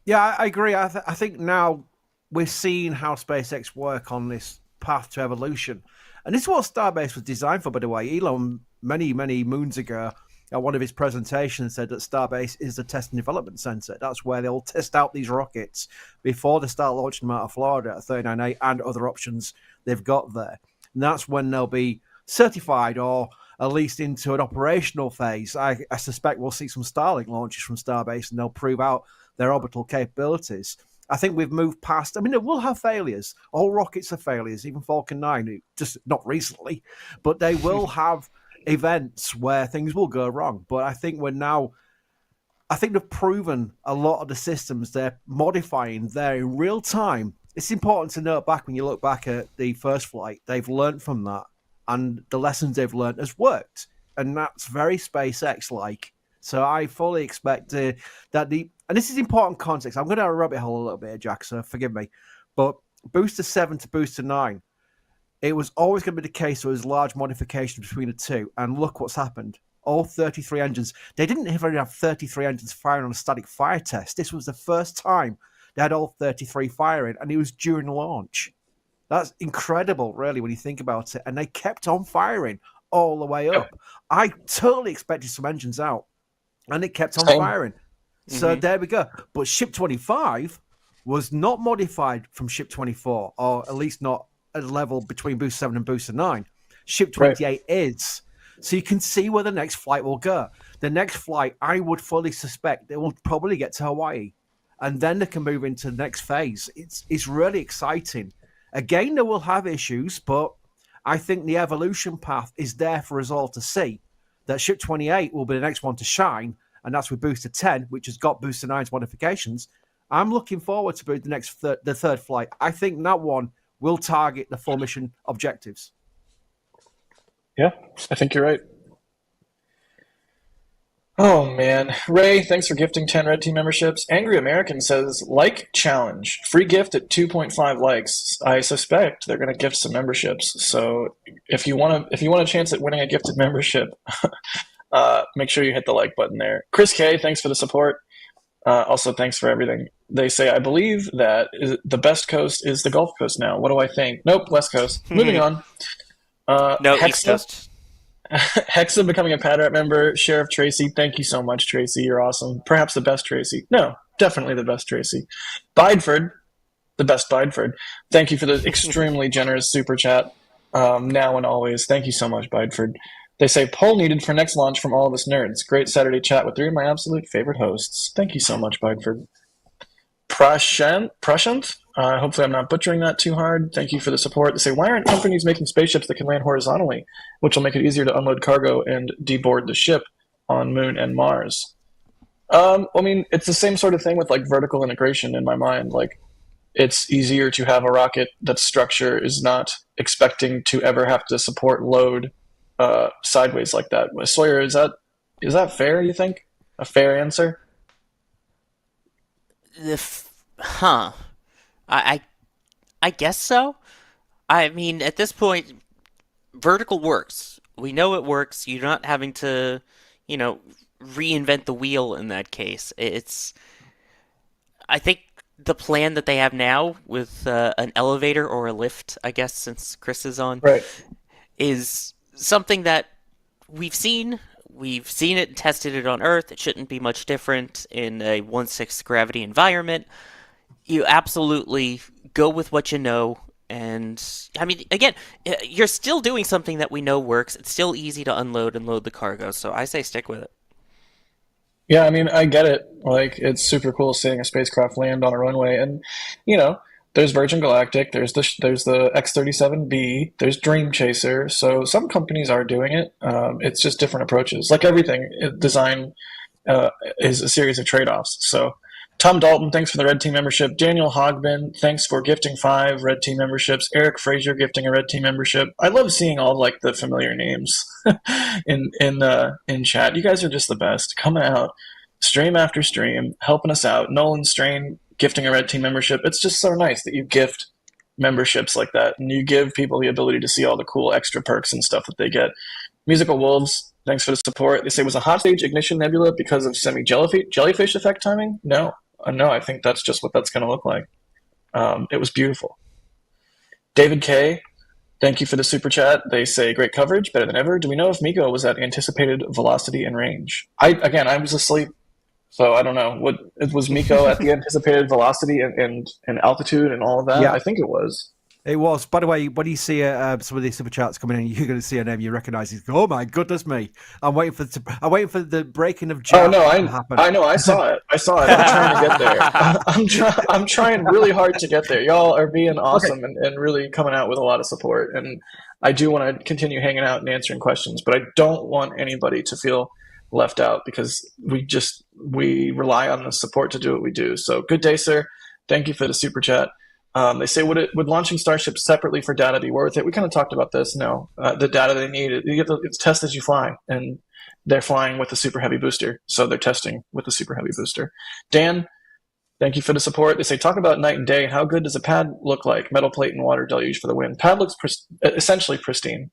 [SPEAKER 8] Yeah, I agree. I think now we're seeing how SpaceX work on this path to evolution. And this is what Starbase was designed for, by the way. Elon, many, many moons ago, at one of his presentations, said that Starbase is the test and development center. That's where they'll test out these rockets before they start launching them out of Florida at 39A and other options they've got there. And that's when they'll be certified or at least into an operational phase. I suspect we'll see some Starlink launches from Starbase, and they'll prove out their orbital capabilities. I think we've moved past. I mean, we'll have failures. All rockets are failures, even Falcon 9, just not recently, but they will have events where things will go wrong. But I think they've proven a lot of the systems they're modifying there in real time. It's important to note back when you look back at the first flight, they've learned from that, and the lessons they've learned has worked. And that's very SpaceX-like. So I fully expect and this is important context. I'm going to rabbit hole a little bit, Jack, so forgive me. But Booster 7 to Booster 9, it was always going to be the case there was large modifications between the two. And look what's happened. All 33 engines. They didn't even have 33 engines firing on a static fire test. This was the first time they had all 33 firing, and it was during launch. That's incredible, really, when you think about it. And they kept on firing all the way up. I totally expected some engines out, and it kept on firing. So there we go. But Ship 25 was not modified from Ship 24, or at least not at a level between Booster 7 and Booster 9. Ship 28 is. So you can see where the next flight will go. The next flight, I would fully suspect they will probably get to Hawaii. And then they can move into the next phase. It's really exciting. Again, they will have issues, but I think the evolution path is there for us all to see. That Ship 28 will be the next one to shine, and that's with Booster 10, which has got Booster 9's modifications. I'm looking forward to the third flight. I think that one will target the full mission objectives.
[SPEAKER 6] Yeah, I think you're right. Oh, man. Ray, thanks for gifting 10 Red Team memberships. Angry American says, like challenge. Free gift at 2.5 likes. I suspect they're going to gift some memberships. So if you want a chance at winning a gifted membership, make sure you hit the like button there. Chris K, thanks for the support. Also, thanks for everything. They say, I believe that the best coast is the Gulf Coast now. What do I think? Nope, West Coast. Moving on.
[SPEAKER 9] No, East Coast.
[SPEAKER 6] Hexa becoming a Padrat member. Sheriff Tracy, thank you so much, Tracy. You're awesome. Perhaps the best Tracy. No, definitely the best Tracy. Bideford, the best Bideford. Thank you for the extremely generous super chat. Now and always. Thank you so much, Bideford. They say, poll needed for next launch from all of us nerds. Great Saturday chat with 3 of my absolute favorite hosts. Thank you so much, Bideford. Prashant? Hopefully I'm not butchering that too hard. Thank you for the support. They say, why aren't companies making spaceships that can land horizontally, which will make it easier to unload cargo and deboard the ship on Moon and Mars? I mean, it's the same sort of thing with like vertical integration in my mind. Like, it's easier to have a rocket that's structure is not expecting to ever have to support load sideways like that. Sawyer, is that fair, you think? A fair answer?
[SPEAKER 9] Huh. I I guess so. I mean, at this point, vertical works. We know it works. You're not having to, you know, reinvent the wheel in that case. I think the plan that they have now with an elevator or a lift, I guess, since Chris is on,
[SPEAKER 6] Right.
[SPEAKER 9] is something that we've seen. We've seen it and tested it on Earth. It shouldn't be much different in a 1/6 gravity environment. You absolutely go with what you know. And I mean, again, you're still doing something that we know works. It's still easy to unload and load the cargo. So I say stick with it.
[SPEAKER 6] Yeah, I mean, I get it. Like, it's super cool seeing a spacecraft land on a runway, and you know, there's Virgin Galactic, there's the X-37B, there's Dream Chaser. So some companies are doing it. It's just different approaches. Like everything, design is a series of trade-offs. So Tom Dalton, thanks for the Red Team membership. Daniel Hogben, thanks for gifting 5 Red Team memberships. Eric Frazier gifting a Red Team membership. I love seeing all like the familiar names in chat. You guys are just the best. Coming out stream after stream, helping us out. Nolan Strain gifting a Red Team membership. It's just so nice that you gift memberships like that, and you give people the ability to see all the cool extra perks and stuff that they get. Musical Wolves, thanks for the support. They say, was a hot stage ignition nebula because of semi-jellyfish effect timing? No. No, I think that's just what that's going to look like. It was beautiful. David K, thank you for the super chat. They say, great coverage, better than ever. Do we know if Miko was at anticipated velocity and range? I was asleep, so I don't know. Was Miko at the anticipated velocity and altitude and all of that?
[SPEAKER 8] Yeah.
[SPEAKER 6] I think it was.
[SPEAKER 8] It was. By the way, when you see some of these super chats coming in, you're going to see a name you recognise. You go, oh my goodness me! I'm waiting for the breaking of jam to happen.
[SPEAKER 6] I know. I saw it. I'm trying to get there. I'm trying really hard to get there. Y'all are being awesome and really coming out with a lot of support. And I do want to continue hanging out and answering questions, but I don't want anybody to feel left out because we rely on the support to do what we do. So good day, sir. Thank you for the super chat. They say, would launching Starship separately for data be worth it? We kind of talked about this. No, the data they need, it's test as you fly, and they're flying with a super heavy booster, so they're testing with a super heavy booster. Dan, thank you for the support. They say, talk about night and day. How good does a pad look like? Metal plate and water deluge for the win. Pad looks essentially pristine.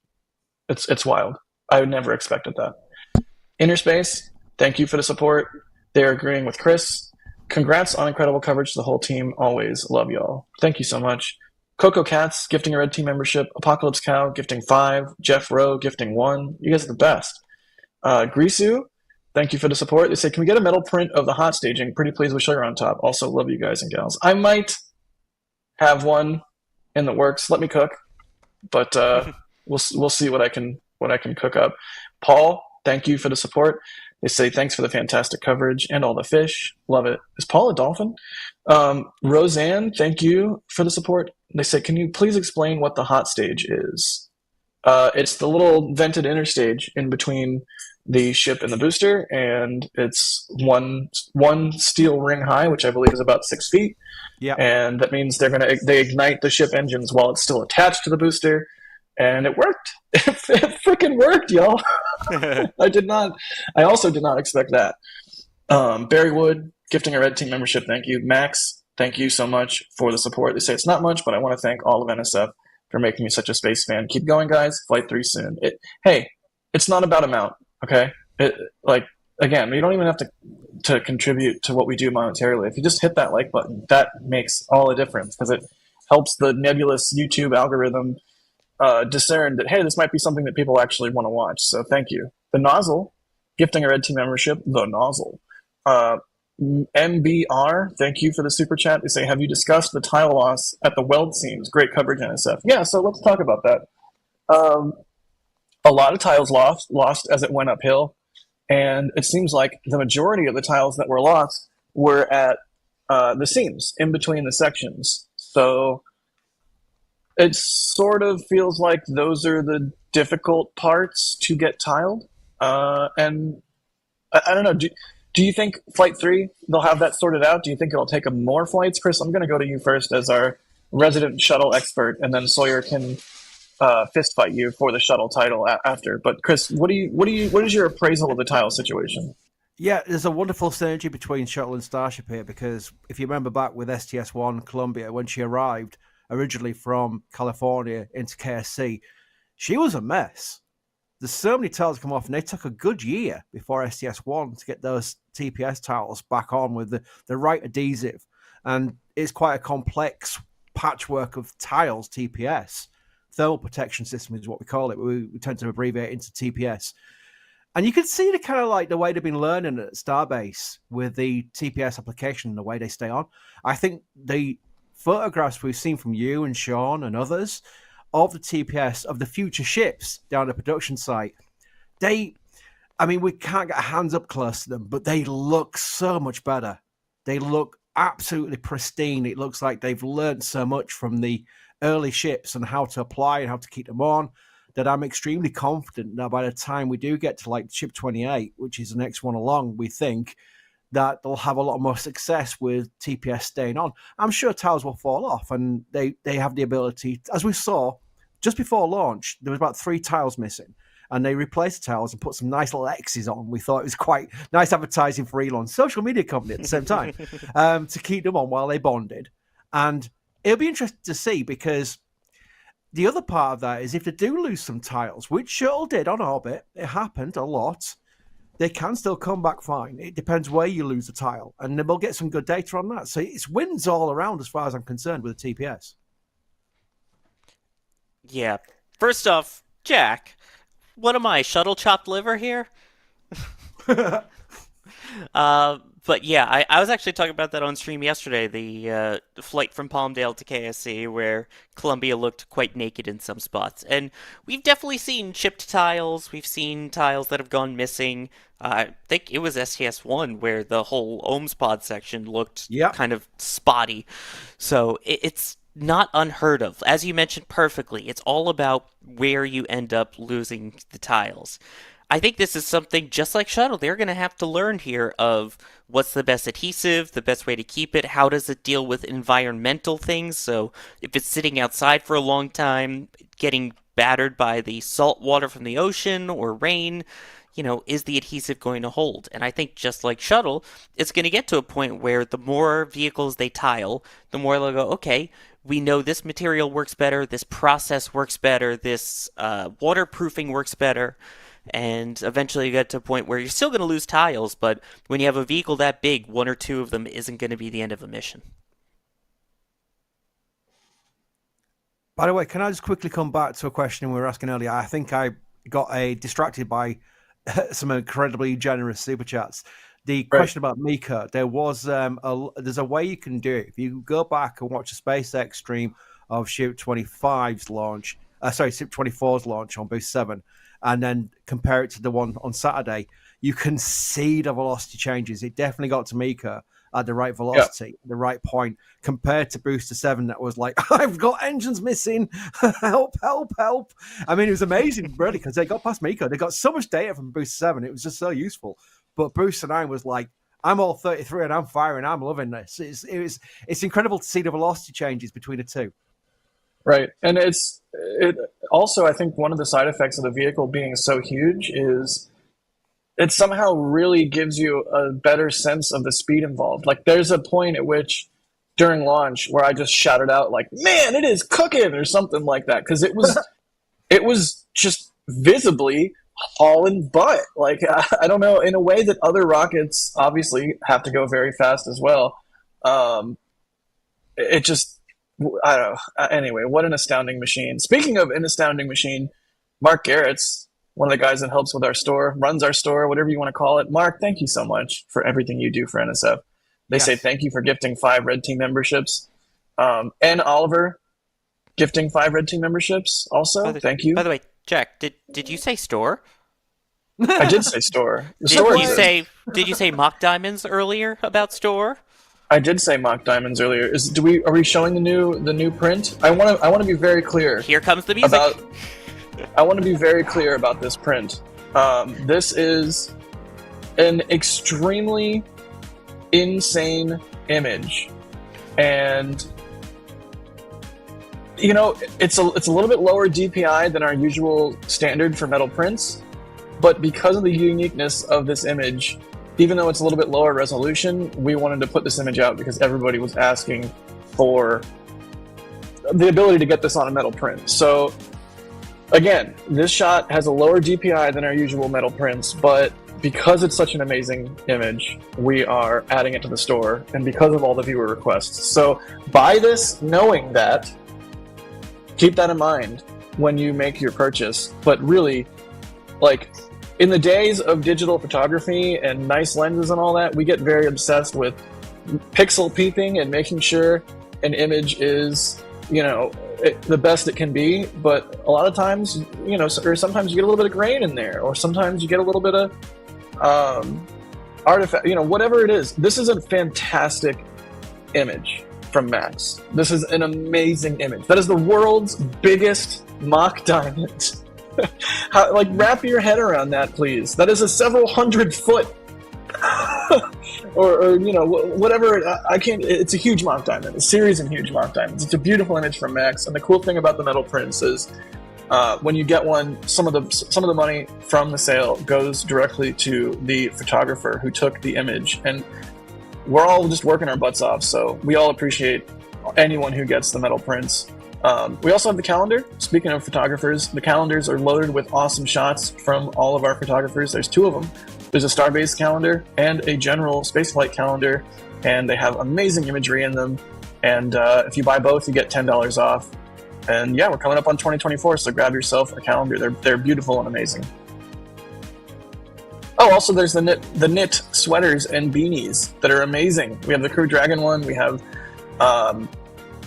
[SPEAKER 6] It's wild. I would never expected that. Inner Space, thank you for the support. They're agreeing with Chris. Congrats on incredible coverage to the whole team. Always love y'all. Thank you so much. Coco Cats gifting a Red Team membership. Apocalypse Cow gifting 5. Jeff Rowe gifting 1. You guys are the best. Grisu, thank you for the support. They say, can we get a metal print of the hot staging? Pretty please with sugar on top. Also love you guys and gals. I might have one in the works. Let me cook, but we'll see what I can cook up. Paul, thank you for the support. They say, thanks for the fantastic coverage and all the fish. Love it. Is Paul a dolphin? Roseanne, thank you for the support. They say, can you please explain what the hot stage is? It's the little vented interstage in between the ship and the booster, and it's one steel ring high, which I believe is about 6 feet.
[SPEAKER 8] Yeah.
[SPEAKER 6] And that means they ignite the ship engines while it's still attached to the booster. And it worked. It freaking worked, y'all. I also did not expect that. Barry Wood, gifting a Red Team membership. Thank you. Max, thank you so much for the support. They say it's not much, but I want to thank all of NSF for making me such a space fan. Keep going, guys. Flight 3 soon. Hey, it's not about amount, okay? Again, you don't even have to contribute to what we do monetarily. If you just hit that like button, that makes all the difference because it helps the nebulous YouTube algorithm discern that, hey, this might be something that people actually want to watch. So thank you. The Nozzle, gifting a Red Team membership. The Nozzle. MBR, thank you for the super chat. They say, have you discussed the tile loss at the weld seams? Great coverage, NSF. Yeah, so let's talk about that. A lot of tiles lost as it went uphill, and it seems like the majority of the tiles that were lost were at the seams in between the sections. So it sort of feels like those are the difficult parts to get tiled. And I don't know, do you think Flight 3, they'll have that sorted out? Do you think it'll take them more flights? Chris, I'm going to go to you first as our resident shuttle expert, and then Sawyer can fist fight you for the shuttle title after. But Chris, what is your appraisal of the tile situation?
[SPEAKER 8] Yeah, there's a wonderful synergy between Shuttle and Starship here because if you remember back with STS-1 Columbia, when she arrived originally from California into KSC, she was a mess. There's so many tiles come off, and they took a good year before STS-1 to get those TPS tiles back on with the right adhesive. And it's quite a complex patchwork of tiles, TPS. Thermal protection system is what we call it. We tend to abbreviate into TPS. And you can see the kind of like the way they've been learning at Starbase with the TPS application and the way they stay on. I think the photographs we've seen from you and Sean and others of the TPS of the future ships down at the production site, we can't get our hands up close to them, but they look so much better. They look absolutely pristine. It looks like they've learned so much from the early ships and how to apply and how to keep them on, that I'm extremely confident that by the time we do get to like ship 28, which is the next one along, we think that they'll have a lot more success with TPS staying on. I'm sure tiles will fall off, and they have the ability, as we saw just before launch, there was about 3 tiles missing, and they replaced the tiles and put some nice little X's on. We thought it was quite nice advertising for Elon's social media company at the same time to keep them on while they bonded. And it'll be interesting to see, because the other part of that is if they do lose some tiles, which Shuttle did on orbit, it happened a lot, they can still come back fine. It depends where you lose the tile, and then we'll get some good data on that. So it's wins all around as far as I'm concerned with the TPS.
[SPEAKER 9] Yeah. First off, Jack, what am I, shuttle chopped liver here? But yeah, I was actually talking about that on stream yesterday, the flight from Palmdale to KSC, where Columbia looked quite naked in some spots. And we've definitely seen chipped tiles, we've seen tiles that have gone missing. I think it was STS-1 where the whole OMS pod section looked kind of spotty. So it's not unheard of. As you mentioned perfectly, it's all about where you end up losing the tiles. I think this is something just like Shuttle. They're going to have to learn here of what's the best adhesive, the best way to keep it, how does it deal with environmental things. So if it's sitting outside for a long time, getting battered by the salt water from the ocean or rain, is the adhesive going to hold? And I think just like Shuttle, it's going to get to a point where the more vehicles they tile, the more they'll go, okay, we know this material works better, this process works better, this waterproofing works better. And eventually you get to a point where you're still going to lose tiles, but when you have a vehicle that big, 1 or 2 of them isn't going to be the end of a mission.
[SPEAKER 8] By the way, can I just quickly come back to a question we were asking earlier? I think I got distracted by some incredibly generous super chats. The question about Mika, there was there's a way you can do it. If you go back and watch a SpaceX stream of Ship 25's launch, Ship 24's launch on Boost 7, and then compare it to the one on Saturday, you can see the velocity changes. It definitely got to Mika at the right velocity, the right point, compared to Booster 7 that was like, I've got engines missing, help, help, help. I mean, it was amazing, really, because they got past Mika. They got so much data from Booster 7. It was just so useful. But Booster 9 was like, I'm all 33 and I'm firing. I'm loving this. It's incredible to see the velocity changes between the two.
[SPEAKER 6] Right. And it also, I think one of the side effects of the vehicle being so huge is it somehow really gives you a better sense of the speed involved. Like there's a point at which during launch where I just shouted out like, man, it is cooking or something like that. Cause it was just visibly hauling butt. Like, I don't know, in a way that other rockets obviously have to go very fast as well. It just, I don't know. Anyway, what an astounding machine. Speaking of an astounding machine, Mark Garrett's one of the guys that helps with our store, runs our store, whatever you want to call it. Mark, thank you so much for everything you do for NSF. They say thank you for gifting 5 Red Team memberships. And Oliver gifting 5 Red Team memberships also. Thank you.
[SPEAKER 9] By the way, Jack, did you say store?
[SPEAKER 6] I did say store.
[SPEAKER 9] Did you say mock diamonds earlier about store?
[SPEAKER 6] I did say mock diamonds earlier. Are we showing the new print? I want to be very clear.
[SPEAKER 9] Here comes the music.
[SPEAKER 6] I want to be very clear about this print. This is an extremely insane image, and it's a little bit lower DPI than our usual standard for metal prints, but because of the uniqueness of this image, even though it's a little bit lower resolution, we wanted to put this image out because everybody was asking for the ability to get this on a metal print. So again, this shot has a lower DPI than our usual metal prints, but because it's such an amazing image, we are adding it to the store, and because of all the viewer requests. So buy this knowing that. Keep that in mind when you make your purchase. But really, like, in the days of digital photography and nice lenses and all that, we get very obsessed with pixel peeping and making sure an image is, the best it can be. But a lot of times, or sometimes you get a little bit of grain in there, or sometimes you get a little bit of artifact, whatever it is. This is a fantastic image from Max. This is an amazing image. That is the world's biggest mock diamond. Wrap your head around that, please. That is a several 100-foot or whatever. I can't. It's a huge mock diamond. A series of huge mock diamonds. It's a beautiful image from Max. And the cool thing about the metal prints is when you get one, some of the money from the sale goes directly to the photographer who took the image, and we're all just working our butts off. So we all appreciate anyone who gets the metal prints. We also have the calendar. Speaking of photographers, the calendars are loaded with awesome shots from all of our photographers. There's 2 of them. There's a Starbase calendar and a general spaceflight calendar, and they have amazing imagery in them. And if you buy both, you get $10 off. And yeah, we're coming up on 2024, so grab yourself a calendar. They're beautiful and amazing. Oh, also there's the knit sweaters and beanies that are amazing. We have the Crew Dragon one. We have a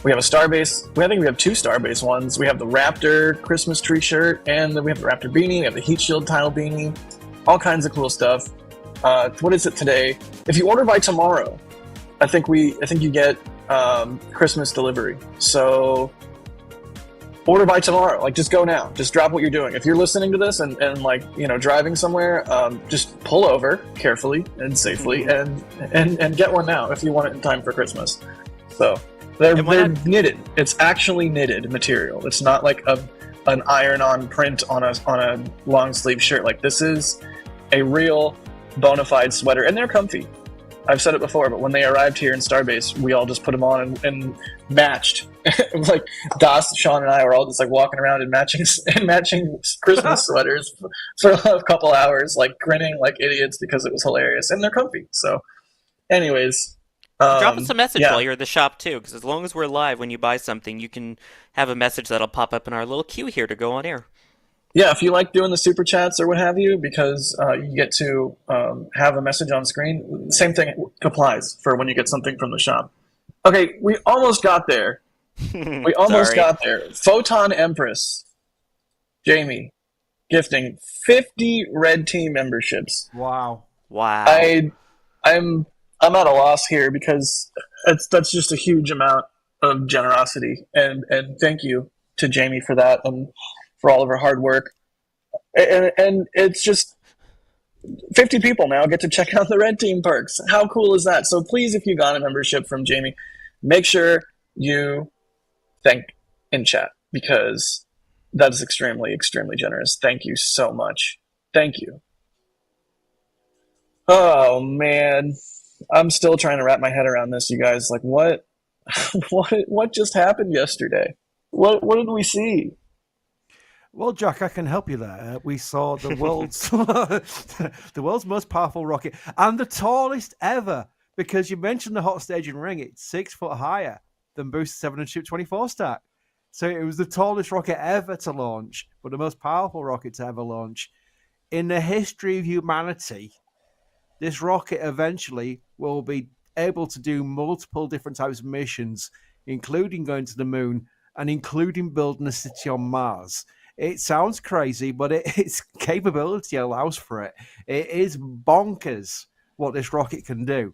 [SPEAKER 6] Starbase. I think we have 2 Starbase ones. We have the Raptor Christmas tree shirt, and then we have the Raptor beanie. We have the Heat Shield tile beanie. All kinds of cool stuff. What is it today? If you order by tomorrow, I think you get Christmas delivery. So order by tomorrow. Like, just go now. Just drop what you're doing. If you're listening to this and driving somewhere, just pull over carefully and safely and get one now if you want it in time for Christmas. So they're knitted. It's actually knitted material. It's not like an iron-on print on a long sleeve shirt. Like, this is a real bona fide sweater, and they're comfy. I've said it before, but when they arrived here in Starbase, we all just put them on and matched. Like Das, Sean, and I were all just like walking around in matching Christmas sweaters for a couple hours, like grinning like idiots because it was hilarious, and they're comfy. So, anyways,
[SPEAKER 9] drop us a message while you're at the shop too, because as long as we're live, when you buy something, you can have a message that'll pop up in our little queue here to go on air.
[SPEAKER 6] Yeah, if you like doing the super chats or what have you, because you get to have a message on screen. The same thing applies for when you get something from the shop. Okay, we almost got there. Got there. Photon Empress, Jamie, gifting 50 Red Team memberships.
[SPEAKER 8] Wow.
[SPEAKER 6] I'm at a loss here because that's just a huge amount of generosity, and thank you to Jamie for that and for all of her hard work. And it's just 50 people now get to check out the Red Team perks. How cool is that? So please, if you got a membership from Jamie, make sure you thank in chat, because that is extremely, extremely generous. Thank you so much. Thank you. Oh, man. I'm still trying to wrap my head around this, you guys. Like, what just happened yesterday? What did we see?
[SPEAKER 8] Well, Jack, I can help you there. We saw the world's the world's most powerful rocket and the tallest ever, because you mentioned the hot staging ring. It's 6 foot higher than Booster 7 and Ship 24 stack. So it was the tallest rocket ever to launch, but the most powerful rocket to ever launch. In the history of humanity, this rocket eventually will be able to do multiple different types of missions, including going to the moon and including building a city on Mars. It sounds crazy, but its capability allows for it. It is bonkers what this rocket can do.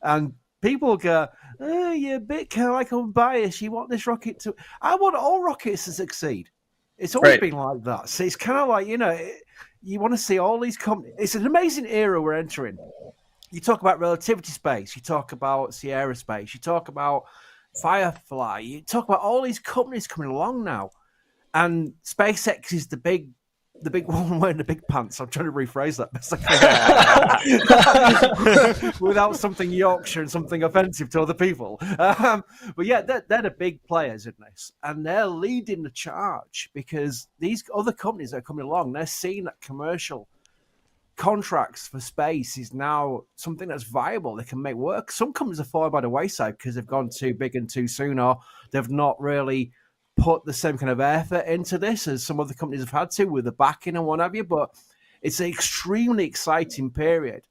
[SPEAKER 8] And people go, oh, you're a bit kind of like unbiased. You want this rocket to... I want all rockets to succeed. It's always been like that. So it's kind of like, you want to see all these companies. It's an amazing era we're entering. You talk about Relativity Space. You talk about Sierra Space. You talk about Firefly. You talk about all these companies coming along now. And SpaceX is the big the big one wearing the big pants. I'm trying to rephrase that best I can without something Yorkshire and something offensive to other people. But yeah, they're the big players in this, and they're leading the charge because these other companies that are coming along, they're seeing that commercial contracts for space is now something that's viable. They can make work. Some companies are falling by the wayside because they've gone too big and too soon, or they've not really put the same kind of effort into this as some other companies have had to with the backing and what have you. But it's an extremely exciting period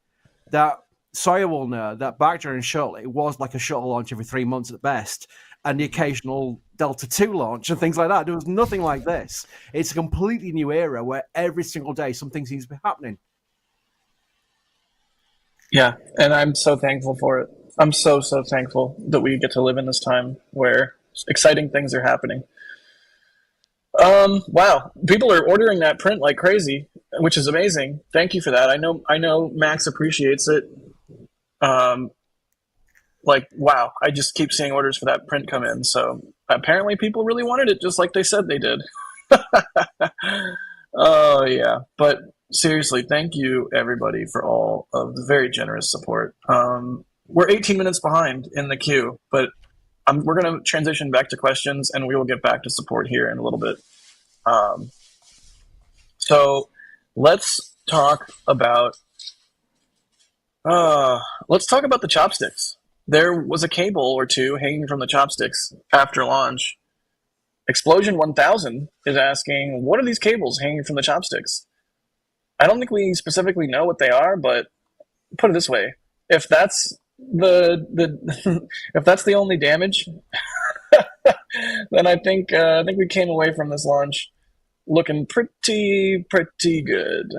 [SPEAKER 8] that Sawyer will know that back during shuttle, it was like a shuttle launch every 3 months at best, and the occasional Delta II launch and things like that. There was nothing like this. It's a completely new era where every single day something seems to be happening.
[SPEAKER 6] Yeah, and I'm so thankful for it. I'm so thankful that we get to live in this time where exciting things are happening. Wow, people are ordering that print like crazy, which is amazing. Thank you for that. I know Max appreciates it. Like, wow, I just keep seeing orders for that print come in. So apparently people really wanted it just like they said they did. Oh, yeah. But seriously, thank you, everybody, for all of the very generous support. We're 18 minutes behind in the queue, but we're going to transition back to questions, and we will get back to support here in a little bit. So let's talk about the chopsticks. There was a cable or two hanging from the chopsticks after launch. Explosion 1000 is asking, what are these cables hanging from the chopsticks? I don't think we specifically know what they are, but put it this way: if that's if that's the only damage, then I think we came away from this launch looking pretty good.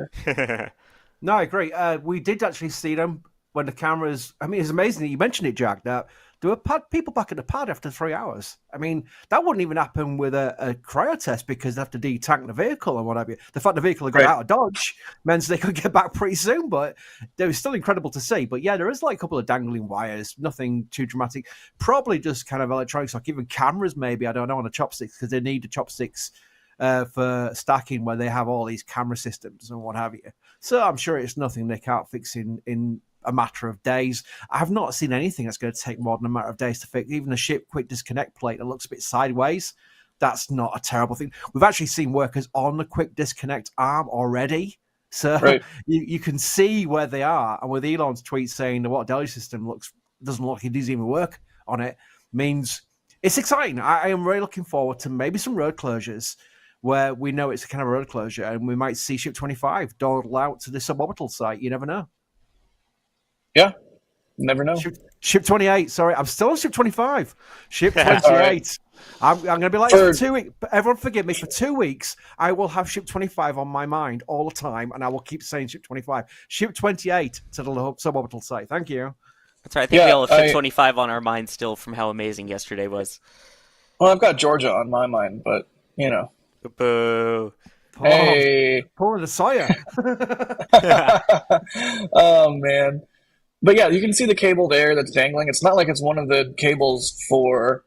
[SPEAKER 8] No, I agree. We did actually see them when the cameras. I mean, it's amazing that you mentioned it, Jack. That there were people back at the pad after 3 hours. I mean, that wouldn't even happen with a cryo test because they have to detank the vehicle and what have you. The fact the vehicle had got out of Dodge means they could get back pretty soon, but it was still incredible to see. But yeah, there is like a couple of dangling wires, nothing too dramatic. Probably just kind of electronics, like even cameras maybe, I don't know, on the chopsticks, because they need the chopsticks for stacking where they have all these camera systems and what have you. So I'm sure it's nothing they can't fix in a matter of days. I have not seen anything that's going to take more than a matter of days to fix. Even a ship quick disconnect plate that looks a bit sideways, that's not a terrible thing. We've actually seen workers on the quick disconnect arm already. So you can see where they are. And with Elon's tweet saying the what Deluge system doesn't look like it doesn't even work on it, means it's exciting. I am really looking forward to maybe some road closures where we know it's a kind of road closure, and we might see Ship 25 dawdle out to the suborbital site. You never know.
[SPEAKER 6] Yeah, never know.
[SPEAKER 8] Ship 28. Sorry, I'm still on Ship 25. Ship 28. Right. I'm going to be like for 2 weeks. Everyone forgive me. For 2 weeks, I will have Ship 25 on my mind all the time, and I will keep saying Ship 25. Ship 28 to the suborbital site. Thank you.
[SPEAKER 9] That's right. I think we all have Ship 25 on our mind still from how amazing yesterday was.
[SPEAKER 6] Well, I've got Georgia on my mind, but, you know.
[SPEAKER 9] Boo.
[SPEAKER 6] Hey.
[SPEAKER 8] Poor the Sawyer.
[SPEAKER 6] Oh, man. But yeah, you can see the cable there that's dangling. It's not like it's one of the cables for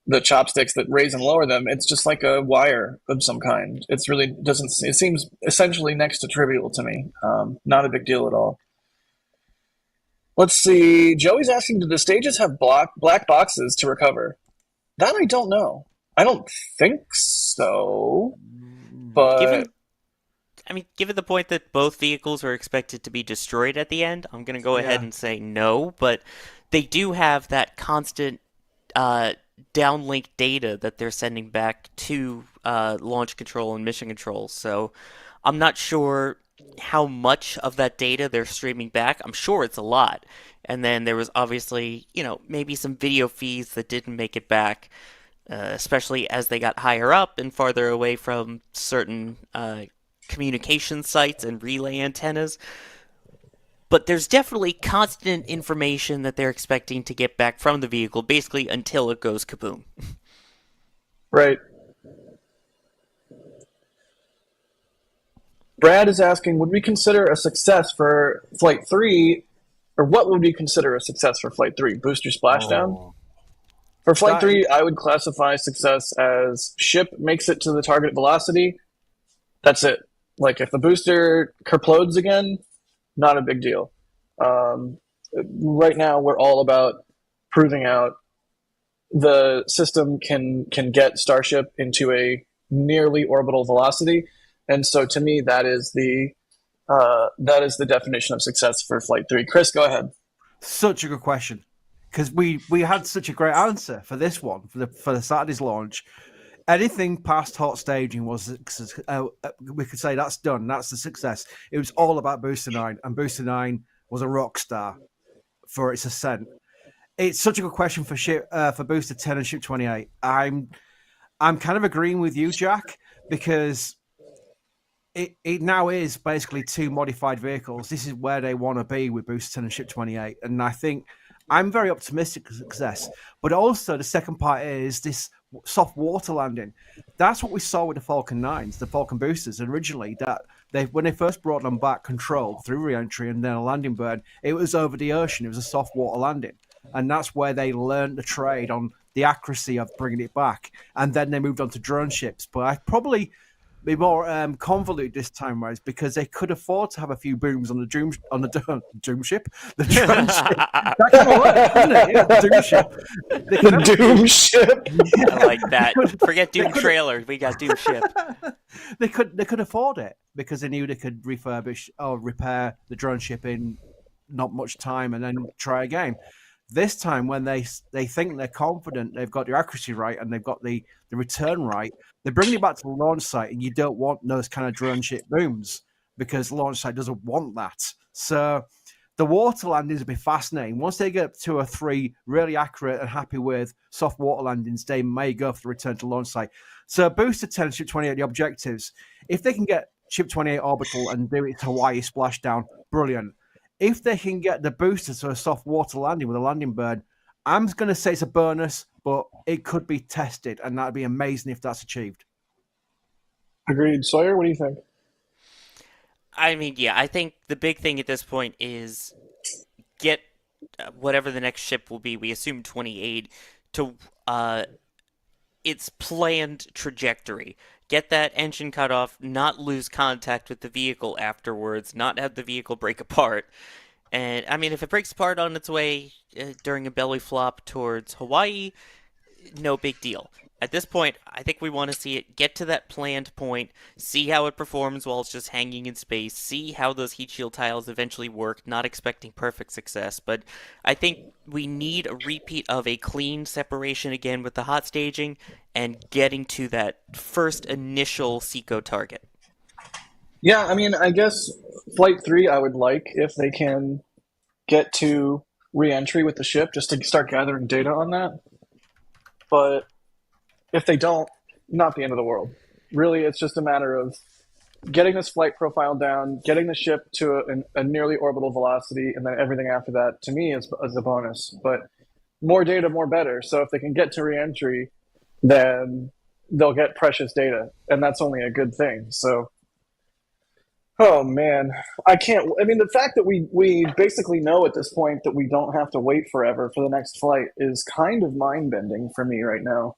[SPEAKER 6] the chopsticks that raise and lower them. It's just like a wire of some kind. It's really doesn't. It seems essentially next to trivial to me. Not a big deal at all. Let's see. Joey's asking, do the stages have black boxes to recover? That I don't know. I don't think so. But
[SPEAKER 9] given the point that both vehicles are expected to be destroyed at the end, I'm going to go ahead and say no, but they do have that constant downlink data that they're sending back to launch control and mission control, so I'm not sure how much of that data they're streaming back. I'm sure it's a lot. And then there was obviously, maybe some video feeds that didn't make it back, especially as they got higher up and farther away from certain communication sites and relay antennas. But there's definitely constant information that they're expecting to get back from the vehicle, basically until it goes kaboom.
[SPEAKER 6] Right. Brad is asking, would we consider a success for Flight 3, or what would we consider a success for Flight 3? Booster splashdown? For Flight 3, I would classify success as ship makes it to the target velocity. That's it. Like if the booster kerplodes again, not a big deal. Right now, we're all about proving out the system can get Starship into a nearly orbital velocity, and so to me, that is the definition of success for Flight 3. Chris, go ahead.
[SPEAKER 8] Such a good question, because we had such a great answer for this one for the Saturday's launch. Anything past hot staging was we could say that's done. That's the success. It was all about Booster 9, and Booster 9 was a rock star for its ascent. It's such a good question for Booster 10 and Ship 28. I'm kind of agreeing with you, Jack, because it now is basically two modified vehicles. This is where they want to be with Booster 10 and Ship 28, and I think I'm very optimistic for success. But also the second part is this soft water landing. That's what we saw with the Falcon 9s, the Falcon boosters originally, that when they first brought them back controlled through re-entry and then a landing burn, it was over the ocean. It was a soft water landing. And that's where they learned the trade on the accuracy of bringing it back. And then they moved on to drone ships. But I probably be more convoluted this time, wise, because they could afford to have a few booms on the doom ship, the drone ship. That kind of works, doesn't it? Yeah, the doom ship.
[SPEAKER 6] The doom ship.
[SPEAKER 9] I like that. Forget Doom trailers. We got Doom ship.
[SPEAKER 8] They could afford it because they knew they could refurbish or repair the drone ship in not much time and then try again. This time, when they think they're confident, they've got the accuracy right and they've got the return right, they're bringing it back to the launch site, and you don't want those kind of drone ship booms because the launch site doesn't want that. So the water landings will be fascinating. Once they get 2 or 3 really accurate and happy with soft water landings, they may go for the return to launch site. So Booster 10 and Ship 28, the objectives, if they can get Ship 28 orbital and do it to Hawaii splashdown, brilliant. If they can get the booster to a soft water landing with a landing burn, I'm going to say it's a bonus, but it could be tested, and that'd be amazing if that's achieved.
[SPEAKER 6] Agreed. Sawyer, what do you think?
[SPEAKER 9] I mean, yeah, I think the big thing at this point is get whatever the next ship will be, we assume 28, to its planned trajectory. Get that engine cut off, not lose contact with the vehicle afterwards, not have the vehicle break apart. And, I mean, if it breaks apart on its way during a belly flop towards Hawaii, no big deal. At this point, I think we want to see it get to that planned point, see how it performs while it's just hanging in space, see how those heat shield tiles eventually work, not expecting perfect success. But I think we need a repeat of a clean separation again with the hot staging and getting to that first initial SECO target.
[SPEAKER 6] Yeah, I mean, I guess Flight 3 I would like if they can get to re-entry with the ship just to start gathering data on that. But if they don't, not the end of the world. Really, it's just a matter of getting this flight profile down, getting the ship to a nearly orbital velocity, and then everything after that, to me, is a bonus. But more data, more better. So if they can get to re-entry, then they'll get precious data, and that's only a good thing. So, oh man, I mean, the fact that we basically know at this point that we don't have to wait forever for the next flight is kind of mind-bending for me right now.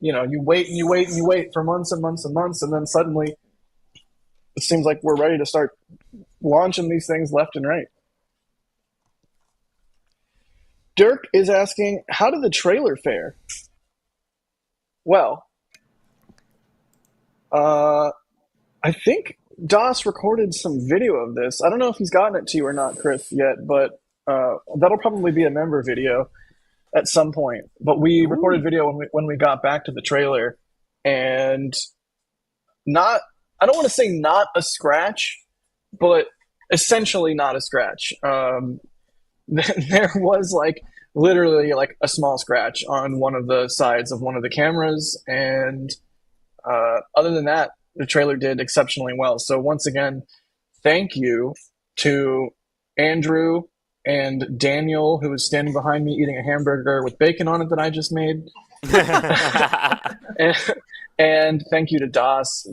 [SPEAKER 6] You wait and you wait and you wait for months and months and months, and then suddenly it seems like we're ready to start launching these things left and right. Dirk is asking, how did the trailer fare? Well, I think DOS recorded some video of this. I don't know if he's gotten it to you or not, Chris, yet, but that'll probably be a member video at some point. But we recorded video when we got back to the trailer, and I don't want to say not a scratch, but essentially not a scratch. There was literally a small scratch on one of the sides of one of the cameras, and other than that, the trailer did exceptionally well. So once again, thank you to Andrew and Daniel, who was standing behind me eating a hamburger with bacon on it that I just made. and thank you to DOS.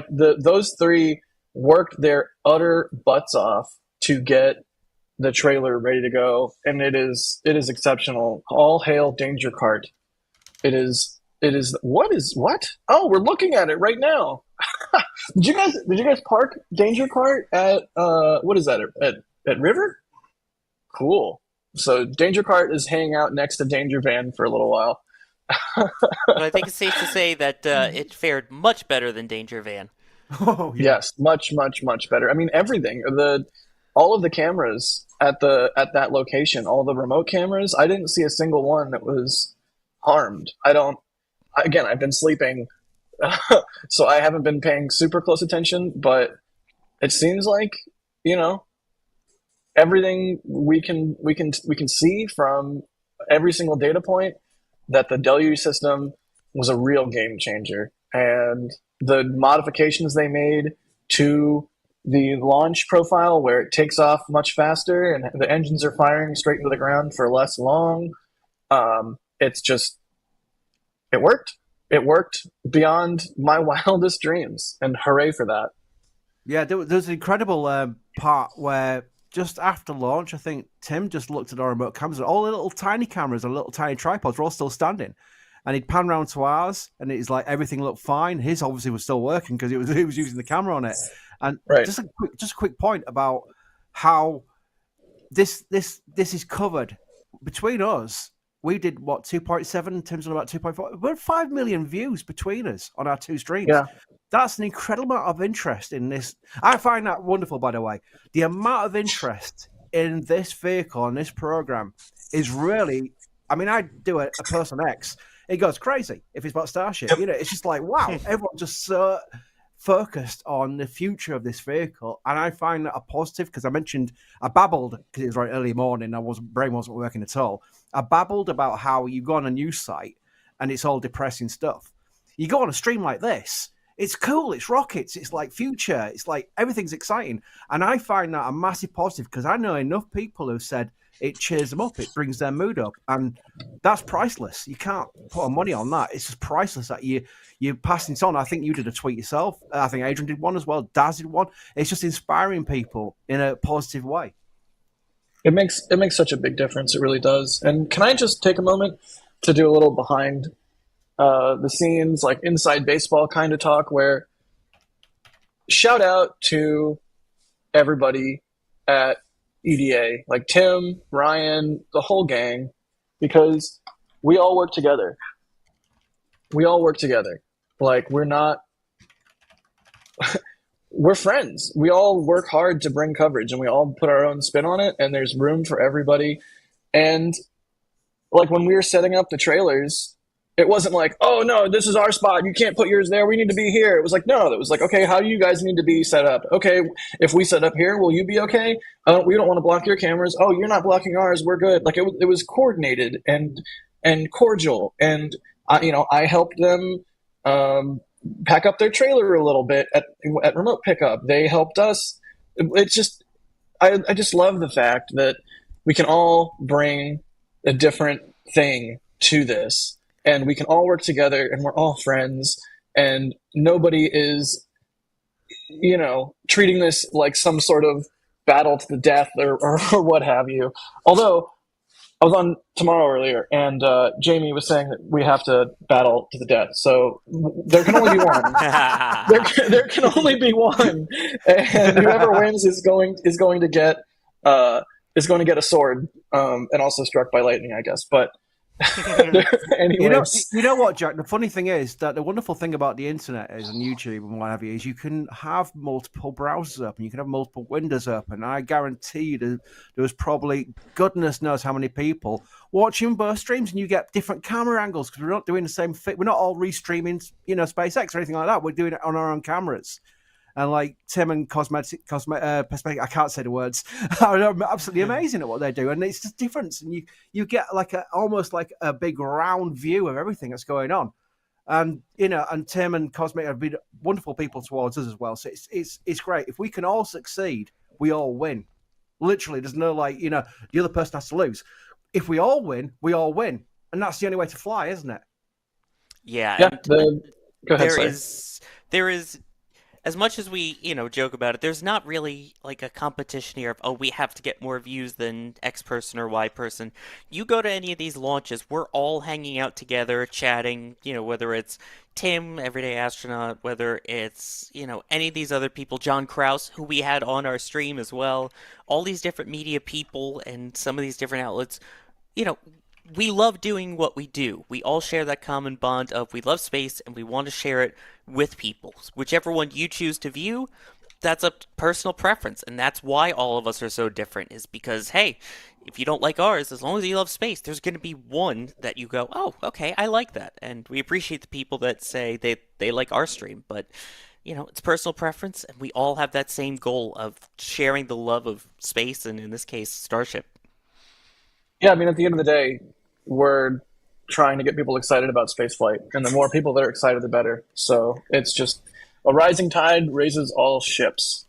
[SPEAKER 6] Those three worked their utter butts off to get the trailer ready to go, and it is exceptional. All hail Danger Cart. It is what? Oh, we're looking at it right now. Did you guys park Danger Cart at what is that at River? Cool. So Danger Cart is hanging out next to Danger Van for a little while.
[SPEAKER 9] But I think it's safe to say that it fared much better than Danger Van.
[SPEAKER 8] Oh yeah.
[SPEAKER 6] Yes, much better. I mean, everything. All of the cameras at that location, all the remote cameras, I didn't see a single one that was harmed. Again, I've been sleeping, so I haven't been paying super close attention, but it seems like, everything we can see from every single data point that the Deluge system was a real game changer. And the modifications they made to the launch profile, where it takes off much faster and the engines are firing straight into the ground for less long, it worked. It worked beyond my wildest dreams, and hooray for that.
[SPEAKER 8] Yeah, there was an incredible part where just after launch, I think Tim just looked at our remote cameras, and all the little tiny cameras and little tiny tripods were all still standing. And he'd pan around to ours, and it's like everything looked fine. His obviously was still working because he was using the camera on it. And
[SPEAKER 6] right.
[SPEAKER 8] just a quick point about how this is covered between us. We did what 2.7. Tim's on about 2.4. We're 5 million views between us on our two streams.
[SPEAKER 6] Yeah.
[SPEAKER 8] That's an incredible amount of interest in this. I find that wonderful, by the way. The amount of interest in this vehicle and this program is really. I mean, I do a Person X. It goes crazy if it's about Starship. It's just like, wow, everyone's just so focused on the future of this vehicle. And I find that a positive because I babbled because it was very early morning. Brain wasn't working at all. I babbled about how you go on a news site and it's all depressing stuff. You go on a stream like this, it's cool, it's rockets, it's like future, it's like everything's exciting. And I find that a massive positive because I know enough people who said, it cheers them up, it brings their mood up, and that's priceless. You can't put money on that. It's just priceless that you're passing it on. I think you did a tweet yourself. I think Adrian did one as well. Daz did one. It's just inspiring people in a positive way.
[SPEAKER 6] It makes such a big difference. It really does. And can I just take a moment to do a little behind the scenes, like inside baseball kind of talk, where shout out to everybody at EDA, like Tim, Ryan, the whole gang, because we all work together. Like we're friends. We all work hard to bring coverage and we all put our own spin on it, and there's room for everybody. And like when we were setting up the trailers, it wasn't like, oh no, this is our spot, you can't put yours there, we need to be here. It was like, no, it was like, okay, how do you guys need to be set up? Okay, if we set up here, will you be okay? We don't want to block your cameras. Oh, you're not blocking ours, we're good. Like it was coordinated and cordial. And I helped them pack up their trailer a little bit at remote pickup. They helped us. It's just, I just love the fact that we can all bring a different thing to this. And we can all work together, and we're all friends, and nobody is, treating this like some sort of battle to the death or what have you. Although I was on Tomorrow earlier, and Jamie was saying that we have to battle to the death. So there can only be one. there can only be one, and whoever wins is going to get a sword, and also struck by lightning, I guess. But. Anyways.
[SPEAKER 8] You know what, Jack? The funny thing is that the wonderful thing about the internet is, and YouTube and what have you, is you can have multiple browsers open, you can have multiple windows open. I guarantee you there was probably goodness knows how many people watching both streams, and you get different camera angles because we're not doing the same thing. We're not all restreaming, SpaceX or anything like that. We're doing it on our own cameras. And like Tim and Perspective, I can't say the words, are absolutely amazing at what they do. And it's just different. And you get like almost like a big round view of everything that's going on. And, and Tim and Cosmic have been wonderful people towards us as well. So it's great. If we can all succeed, we all win. Literally, there's no the other person has to lose. If we all win, we all win. And that's the only way to fly, isn't it?
[SPEAKER 9] Yeah.
[SPEAKER 6] Go ahead,
[SPEAKER 9] there is as much as we, joke about it, there's not really like a competition here of, oh, we have to get more views than X person or Y person. You go to any of these launches, we're all hanging out together, chatting, whether it's Tim, Everyday Astronaut, whether it's, any of these other people, John Kraus, who we had on our stream as well, all these different media people and some of these different outlets, we love doing what we do. We all share that common bond of we love space and we want to share it with people. Whichever one you choose to view, that's a personal preference. And that's why all of us are so different, is because, hey, if you don't like ours, as long as you love space, there's going to be one that you go, oh, okay, I like that. And we appreciate the people that say they like our stream. But, it's personal preference, and we all have that same goal of sharing the love of space, and in this case, Starship.
[SPEAKER 6] Yeah, I mean, at the end of the day, we're trying to get people excited about spaceflight, and the more people that are excited, the better. So it's just a rising tide raises all ships.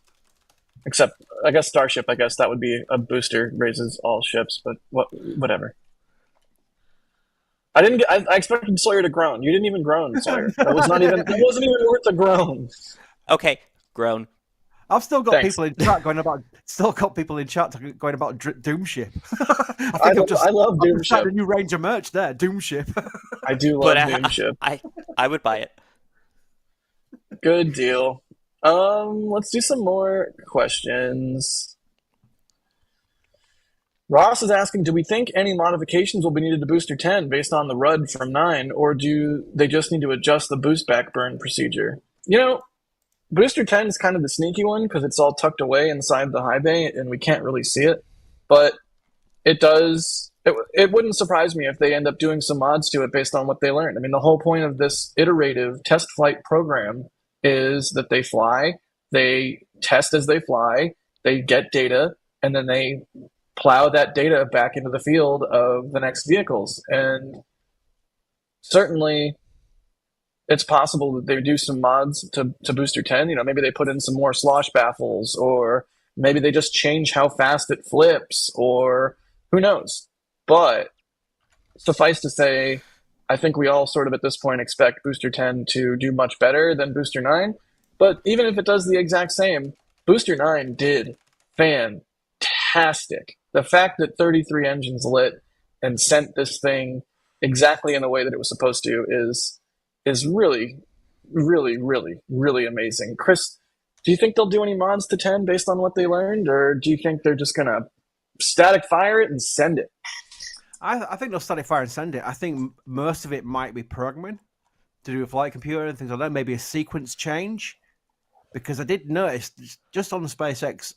[SPEAKER 6] Except, I guess, Starship, that would be a booster, raises all ships, but whatever. I expected Sawyer to groan. You didn't even groan, Sawyer. That wasn't even worth a groan.
[SPEAKER 9] Okay, groan.
[SPEAKER 8] I've still got
[SPEAKER 6] Thanks.
[SPEAKER 8] people in chat going about Doom Ship.
[SPEAKER 6] I love Doom Ship.
[SPEAKER 8] A new range of merch there, Doom Ship.
[SPEAKER 6] I do love Doom Ship.
[SPEAKER 9] I would buy it.
[SPEAKER 6] Good deal. Let's do some more questions. Ross is asking, do we think any modifications will be needed to Booster 10 based on the RUD from 9, or do they just need to adjust the boost back burn procedure? Booster 10 is kind of the sneaky one because it's all tucked away inside the high bay and we can't really see it. But it wouldn't surprise me if they end up doing some mods to it based on what they learned. I mean, the whole point of this iterative test flight program is that they fly, they test as they fly, they get data, and then they plow that data back into the field of the next vehicles. And certainly it's possible that they do some mods to Booster 10. Maybe they put in some more slosh baffles, or maybe they just change how fast it flips, or who knows. But suffice to say, I think we all sort of at this point expect Booster 10 to do much better than Booster 9. But even if it does the exact same, Booster 9 did fantastic. The fact that 33 engines lit and sent this thing exactly in the way that it was supposed to is really, really, really, really amazing. Chris, do you think they'll do any mods to 10 based on what they learned, or do you think they're just going to static fire it and send it?
[SPEAKER 8] I think they'll static fire and send it. I think most of it might be programming to do with flight computer and things like that. Maybe a sequence change, because I did notice just on the SpaceX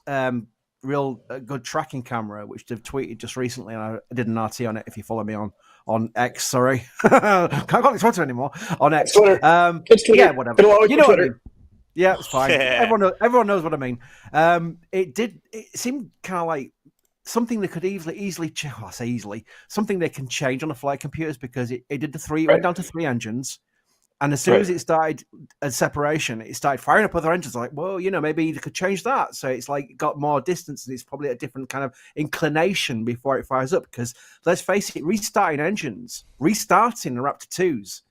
[SPEAKER 8] real good tracking camera, which they've tweeted just recently, and I did an RT on it. If you follow me on X, sorry, can't call it Twitter anymore. On X,
[SPEAKER 6] Twitter. It's Twitter.
[SPEAKER 8] Yeah, whatever. You know what I mean? Yeah, it's fine. Everyone knows what I mean. It seemed kind of like something they could something they can change on the flight computers, because it did went down to 3 engines. And as soon as it started a separation, it started firing up other engines. Like, well, maybe you could change that. So it's like got more distance, and it's probably a different kind of inclination before it fires up. Because let's face it, restarting the Raptor 2s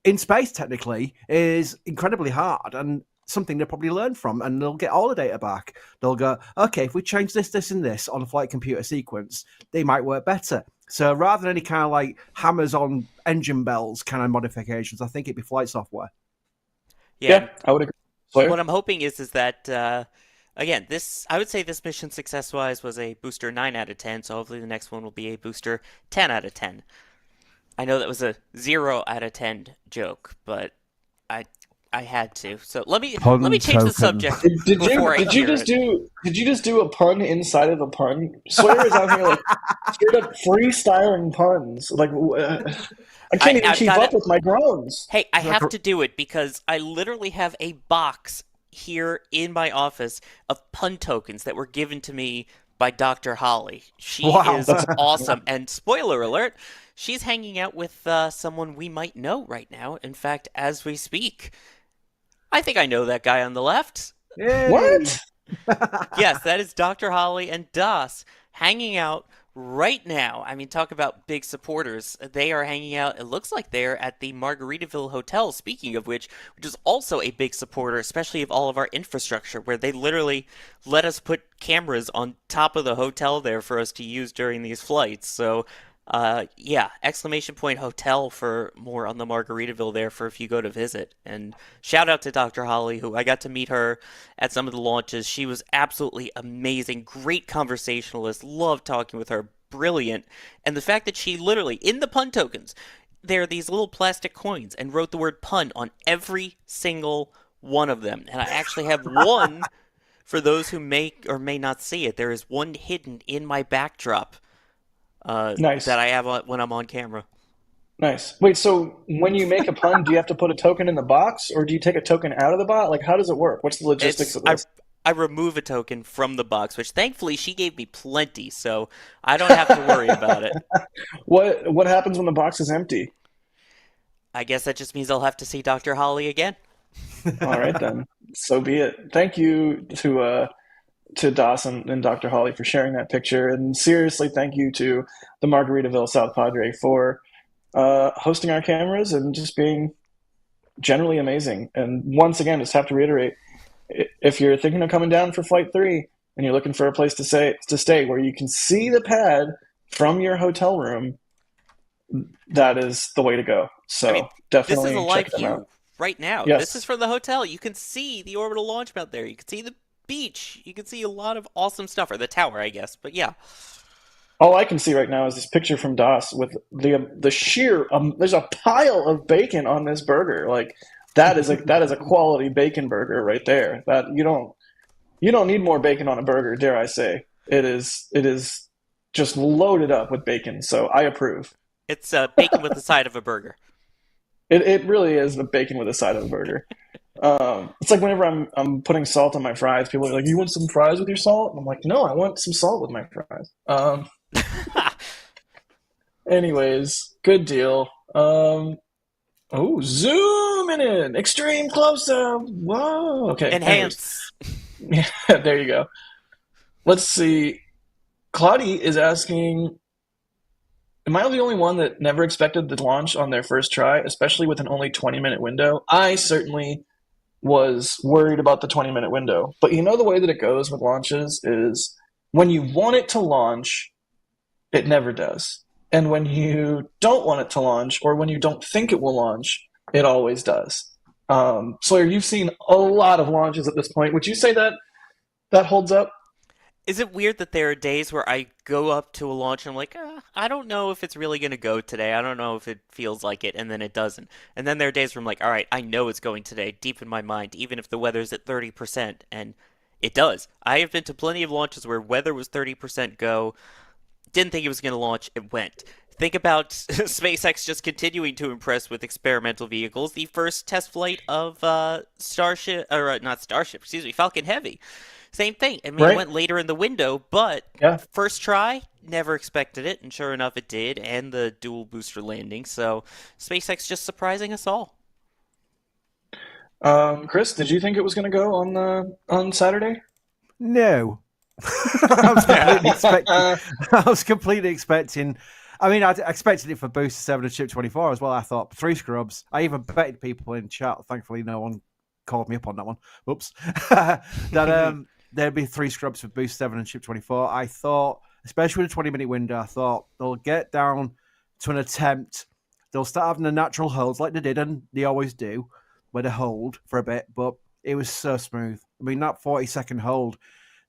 [SPEAKER 8] in space technically is incredibly hard, and something they'll probably learn from, and they'll get all the data back. They'll go, okay, if we change this, this, and this on a flight computer sequence, they might work better. So rather than any kind of like hammers on engine bells kind of modifications, I think it'd be flight software.
[SPEAKER 6] Yeah, I would agree.
[SPEAKER 9] What I'm hoping is that again, I would say this mission success-wise was a booster 9 out of 10. So hopefully the next one will be a booster 10 out of 10. I know that was a 0 out of 10 joke, but I had to. So let me change the subject.
[SPEAKER 6] Did you just do a pun inside of a pun? Sawyer is out here like straight up freestyling puns. Like I can't even keep up with my groans.
[SPEAKER 9] Hey, I have to do it because I literally have a box here in my office of pun tokens that were given to me by Dr. Holly. She is awesome. And spoiler alert, she's hanging out with someone we might know right now. In fact, as we speak. I think I know that guy on the left.
[SPEAKER 6] Yay. What?
[SPEAKER 9] Yes, that is Dr. Holly and Das hanging out right now, I mean, talk about big supporters. They are hanging out, it looks like they're at the Margaritaville Hotel, speaking of which is also a big supporter, especially of all of our infrastructure, where they literally let us put cameras on top of the hotel there for us to use during these flights. So, yeah, exclamation point hotel for more on the Margaritaville there for if you go to visit. And shout out to Dr. Holly, who I got to meet her at some of the launches. She was absolutely amazing, great conversationalist, loved talking with her, brilliant. And the fact that she literally, in the pun tokens, there are these little plastic coins and wrote the word pun on every single one of them. And I actually have one for those who may or may not see it. There is one hidden in my backdrop
[SPEAKER 6] Nice.
[SPEAKER 9] that I have when I'm on camera.
[SPEAKER 6] Nice. Wait, so when you make a pun, do you have to put a token in the box, or do you take a token out of the box? Like, how does it work? What's the logistics of this?
[SPEAKER 9] I remove a token from the box, which thankfully she gave me plenty, so I don't have to worry about it.
[SPEAKER 6] What happens when the box is empty?
[SPEAKER 9] I guess that just means I'll have to see Dr. Holly again.
[SPEAKER 6] All right then, so be it. Thank you to Dawson and Dr. Holly for sharing that picture, and seriously, thank you to the Margaritaville South Padre for hosting our cameras and just being generally amazing. And once again, just have to reiterate, if you're thinking of coming down for Flight 3 and you're looking for a place to stay where you can see the pad from your hotel room, that is the way to go. So
[SPEAKER 9] I mean,
[SPEAKER 6] definitely
[SPEAKER 9] this is a live
[SPEAKER 6] check them
[SPEAKER 9] view
[SPEAKER 6] out.
[SPEAKER 9] right now.
[SPEAKER 6] Yes.
[SPEAKER 9] This is from the hotel. You can see the orbital launch mount there. You can see the beach. You can see a lot of awesome stuff, or the tower, I guess. But yeah.
[SPEAKER 6] All I can see right now is this picture from DOS with the sheer there's a pile of bacon on this burger. Like that is a quality bacon burger right there. That you don't need more bacon on a burger, dare I say. It is just loaded up with bacon. So I approve.
[SPEAKER 9] It's bacon with the side of a burger.
[SPEAKER 6] It really is the bacon with the side of a burger. It's like whenever I'm putting salt on my fries, people are like, "You want some fries with your salt?" And I'm like, "No, I want some salt with my fries." Anyways, good deal. Zooming in, extreme close up. Whoa. Okay.
[SPEAKER 9] Enhance.
[SPEAKER 6] Yeah, there you go. Let's see. Claudie is asking, am I the only one that never expected the launch on their first try, especially with an only 20-minute window? I certainly was worried about the 20-minute window. But you know the way that it goes with launches is when you want it to launch, it never does. And when you don't want it to launch, or when you don't think it will launch, it always does. Sawyer, you've seen a lot of launches at this point. Would you say that holds up?
[SPEAKER 9] Is it weird that there are days where I go up to a launch and I'm like, I don't know if it's really going to go today. I don't know if it feels like it, and then it doesn't. And then there are days where I'm like, all right, I know it's going today, deep in my mind, even if the weather's at 30%, and it does. I have been to plenty of launches where weather was 30% go, didn't think it was going to launch, it went. Think about SpaceX just continuing to impress with experimental vehicles. The first test flight of Falcon Heavy. Same thing. I mean,
[SPEAKER 6] Right.
[SPEAKER 9] It went later in the window, but
[SPEAKER 6] Yeah.
[SPEAKER 9] first try, never expected it, and sure enough, it did, and the dual booster landing. So SpaceX just surprising us all.
[SPEAKER 6] Chris, did you think it was going to go on Saturday?
[SPEAKER 8] No. I was completely expecting. I mean, I expected it for Booster 7 and Ship 24 as well. I thought 3 scrubs. I even betted people in chat. Thankfully, no one called me up on that one. Oops. That there'd be 3 scrubs for Booster 7 and Ship 24. I thought, especially with a 20-minute window, I thought they'll get down to an attempt. They'll start having the natural holds like they did, and they always do, where they hold for a bit. But it was so smooth. I mean, that 40-second hold,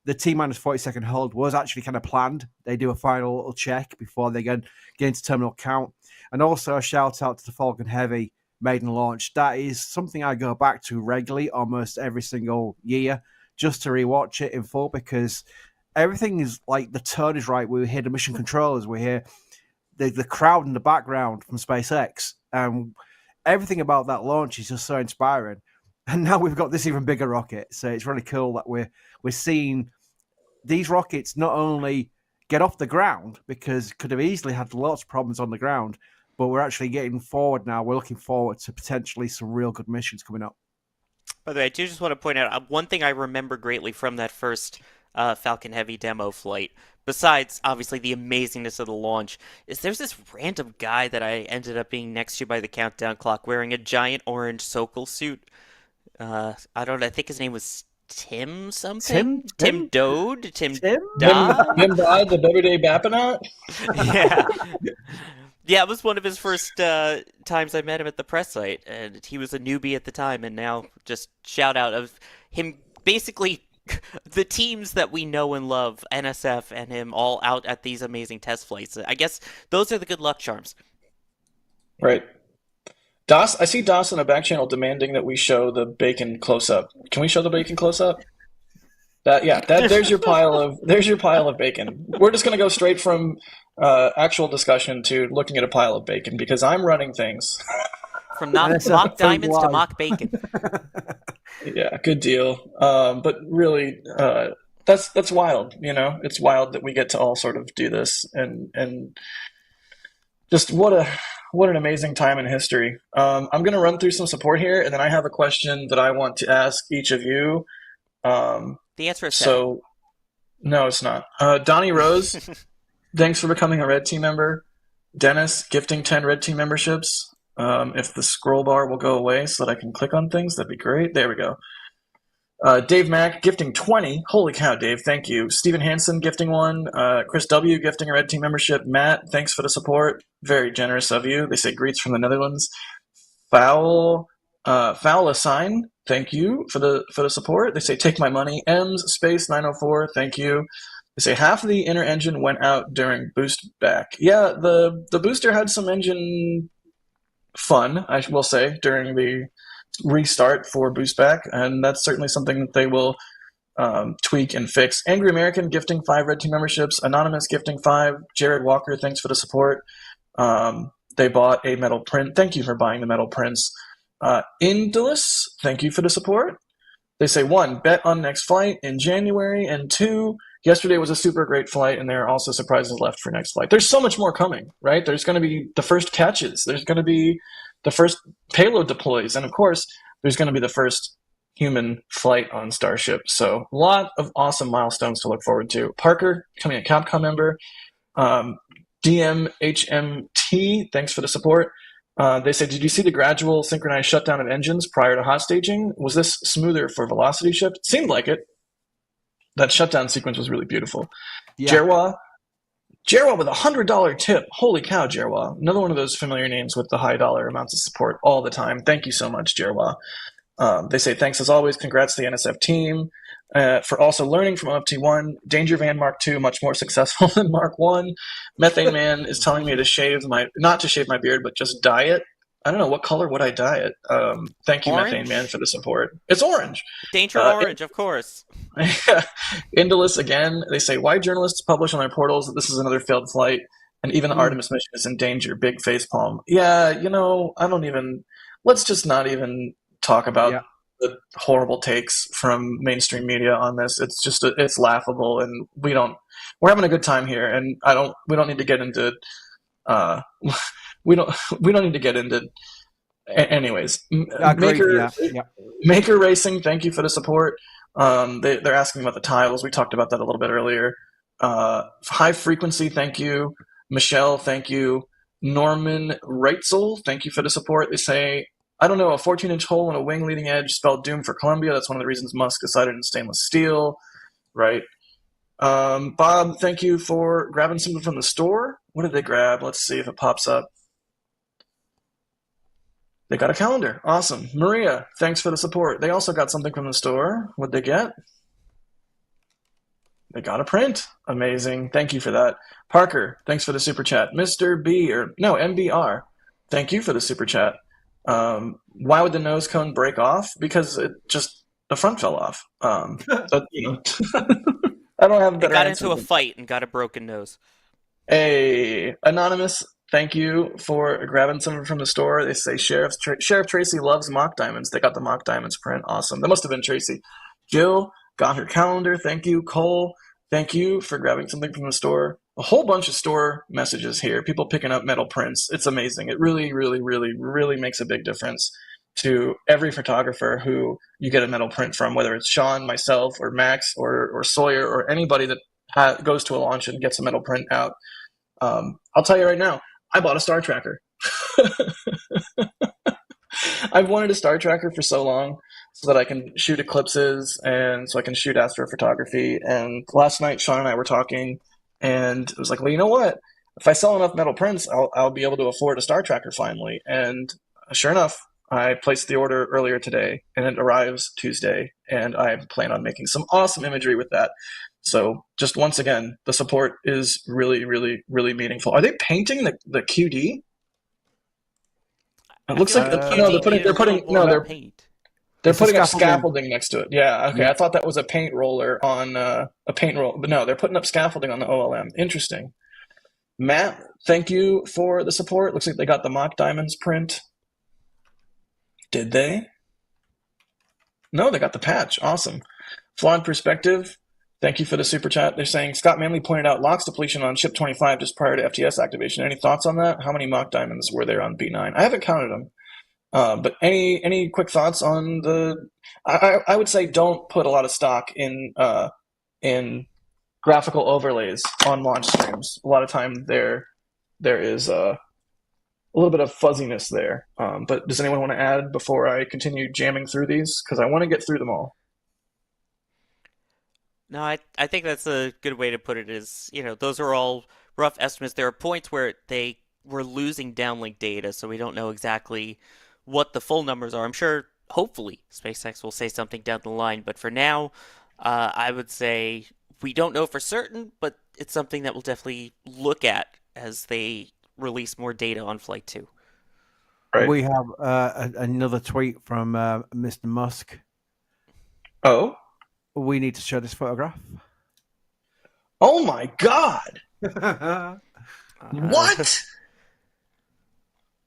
[SPEAKER 8] the T-minus 40-second hold was actually kind of planned. They do a final little check before they get into terminal count. And also a shout out to the Falcon Heavy maiden launch. That is something I go back to regularly, almost every single year, just to rewatch it in full, because everything is like, the tone is right. We hear the mission controllers, we hear the crowd in the background from SpaceX. Everything about that launch is just so inspiring. And now we've got this even bigger rocket. So it's really cool that we're seeing these rockets not only get off the ground, because could have easily had lots of problems on the ground, but we're actually getting forward now. We're looking forward to potentially some real good missions coming up.
[SPEAKER 9] By the way, I do just want to point out one thing I remember greatly from that first Falcon Heavy demo flight. besides obviously the amazingness of the launch, is there's this random guy that I ended up being next to by the countdown clock wearing a giant orange Sokol suit. I don't know, I think his name was Tim something? Tim Dode? Tim Dodd?
[SPEAKER 6] Him died the Day Bapanaut?
[SPEAKER 9] Yeah. Yeah, it was one of his first times I met him at the press site, and he was a newbie at the time, and now just shout out of him basically the teams that we know and love, NSF and him, all out at these amazing test flights. I guess those are the good luck charms.
[SPEAKER 6] Right. I see Doss in a back channel demanding that we show the bacon close up. Can we show the bacon close up? There's your pile of bacon. We're just gonna go straight from actual discussion to looking at a pile of bacon because I'm running things.
[SPEAKER 9] From mock diamonds to mock bacon.
[SPEAKER 6] Yeah, good deal. But really, that's wild. You know, it's wild that we get to all sort of do this, and just what an amazing time in history. I'm going to run through some support here, and then I have a question that I want to ask each of you.
[SPEAKER 9] The answer is seven.
[SPEAKER 6] No, it's not. Donnie Rose, thanks for becoming a Red Team member. Dennis, gifting 10 Red Team memberships. If the scroll bar will go away so that I can click on things, that'd be great. There we go. Dave Mack gifting 20. Holy cow, Dave, thank you. Stephen Hansen gifting 1. Chris W. gifting a Red Team membership. Matt, thanks for the support. Very generous of you. They say greets from the Netherlands. Foul Assign, thank you for the support. They say take my money. M's Space 904, thank you. They say half of the inner engine went out during boost back. Yeah, the booster had some engine fun, I will say, during the restart for boost back, and that's certainly something that they will tweak and fix. Angry American gifting 5 Red Team memberships. Anonymous gifting 5. Jared Walker, thanks for the support. They bought a metal print. Thank you for buying the metal prints. Indulus, thank you for the support. They say 1, bet on next flight in January, and 2, yesterday was a super great flight, and there are also surprises left for next flight. There's so much more coming, right? There's going to be the first catches. There's going to be the first payload deploys. And of course, there's going to be the first human flight on Starship. So a lot of awesome milestones to look forward to. Parker, becoming a Capcom member. DMHMT, thanks for the support. They say, did you see the gradual synchronized shutdown of engines prior to hot staging? Was this smoother for velocity shift? It seemed like it. That shutdown sequence was really beautiful. Yeah. Jerwa with $100 tip. Holy cow, Jerwa. Another one of those familiar names with the high dollar amounts of support all the time. Thank you so much, Jerwa. They say, thanks as always. Congrats to the NSF team for also learning from OFT1. Danger Van Mark II, much more successful than Mark 1. Methane Man is telling me to not to shave my beard, but just dye it. I don't know, what color would I dye it? Thank you,
[SPEAKER 9] Orange?
[SPEAKER 6] Methane Man, for the support. It's orange.
[SPEAKER 9] Danger orange, of course.
[SPEAKER 6] Indulus again. They say, why journalists publish on their portals that this is another failed flight, and even the Artemis mission is in danger. Big facepalm. Yeah, let's just not even talk about the horrible takes from mainstream media on this. It's just it's laughable, and we're having a good time here, and we don't need to get into we don't need to get into. Anyways, Maker Racing, thank you for the support. They're asking about the tiles. We talked about that a little bit earlier. High Frequency, thank you. Michelle, thank you. Norman Reitzel, thank you for the support. They say, I don't know, a 14-inch hole in a wing leading edge spelled doom for Columbia. That's one of the reasons Musk decided in stainless steel, right? Bob, thank you for grabbing something from the store. What did they grab? Let's see if it pops up. They got a calendar. Awesome. Maria, thanks for the support. They also got something from the store. What'd they get? They got a print. Amazing. Thank you for that. Parker, thanks for the super chat. Mr. B, MBR, thank you for the super chat. Why would the nose cone break off? Because the front fell off. But, I don't have a better answer.
[SPEAKER 9] Got into a fight and got a broken nose.
[SPEAKER 6] Hey, Anonymous, thank you for grabbing something from the store. They say Sheriff Tracy loves mock diamonds. They got the mock diamonds print. Awesome. That must have been Tracy. Jill got her calendar. Thank you. Cole, thank you for grabbing something from the store. A whole bunch of store messages here. People picking up metal prints. It's amazing. It really, really, really, really makes a big difference to every photographer who you get a metal print from, whether it's Sean, myself, or Max, or Sawyer, or anybody that goes to a launch and gets a metal print out. I'll tell you right now, I bought a star tracker. I've wanted a star tracker for so long so that I can shoot eclipses and so I can shoot astrophotography. And last night, Sean and I were talking, and it was like, well, you know what? If I sell enough metal prints, I'll be able to afford a star tracker finally. And sure enough, I placed the order earlier today, and it arrives Tuesday, and I plan on making some awesome imagery with that. So just once again, the support is really, really, really meaningful. Are they painting the QD? It looks like no, they're putting up scaffolding next to it. Yeah, okay. I thought that was a paint roller on a paint roll, but no, they're putting up scaffolding on the OLM. Interesting. Matt, thank you for the support. Looks like they got the mock diamonds print. Did they? No, they got the patch. Awesome. Flawed perspective. Thank you for the super chat. They're saying Scott Manley pointed out LOX depletion on ship 25 just prior to FTS activation. Any thoughts on that? How many mock diamonds were there on B9? I haven't counted them. But any quick thoughts on the? I would say don't put a lot of stock in graphical overlays on launch streams. A lot of time there is a little bit of fuzziness there. But does anyone want to add before I continue jamming through these? Because I want to get through them all.
[SPEAKER 9] No, I think that's a good way to put it is, those are all rough estimates. There are points where they were losing downlink data, so we don't know exactly what the full numbers are. I'm sure, hopefully, SpaceX will say something down the line, but for now, I would say we don't know for certain, but it's something that we'll definitely look at as they release more data on Flight 2.
[SPEAKER 8] Right. We have another tweet from Mr. Musk.
[SPEAKER 6] Oh?
[SPEAKER 8] We need to show this photograph.
[SPEAKER 6] Oh my God! What?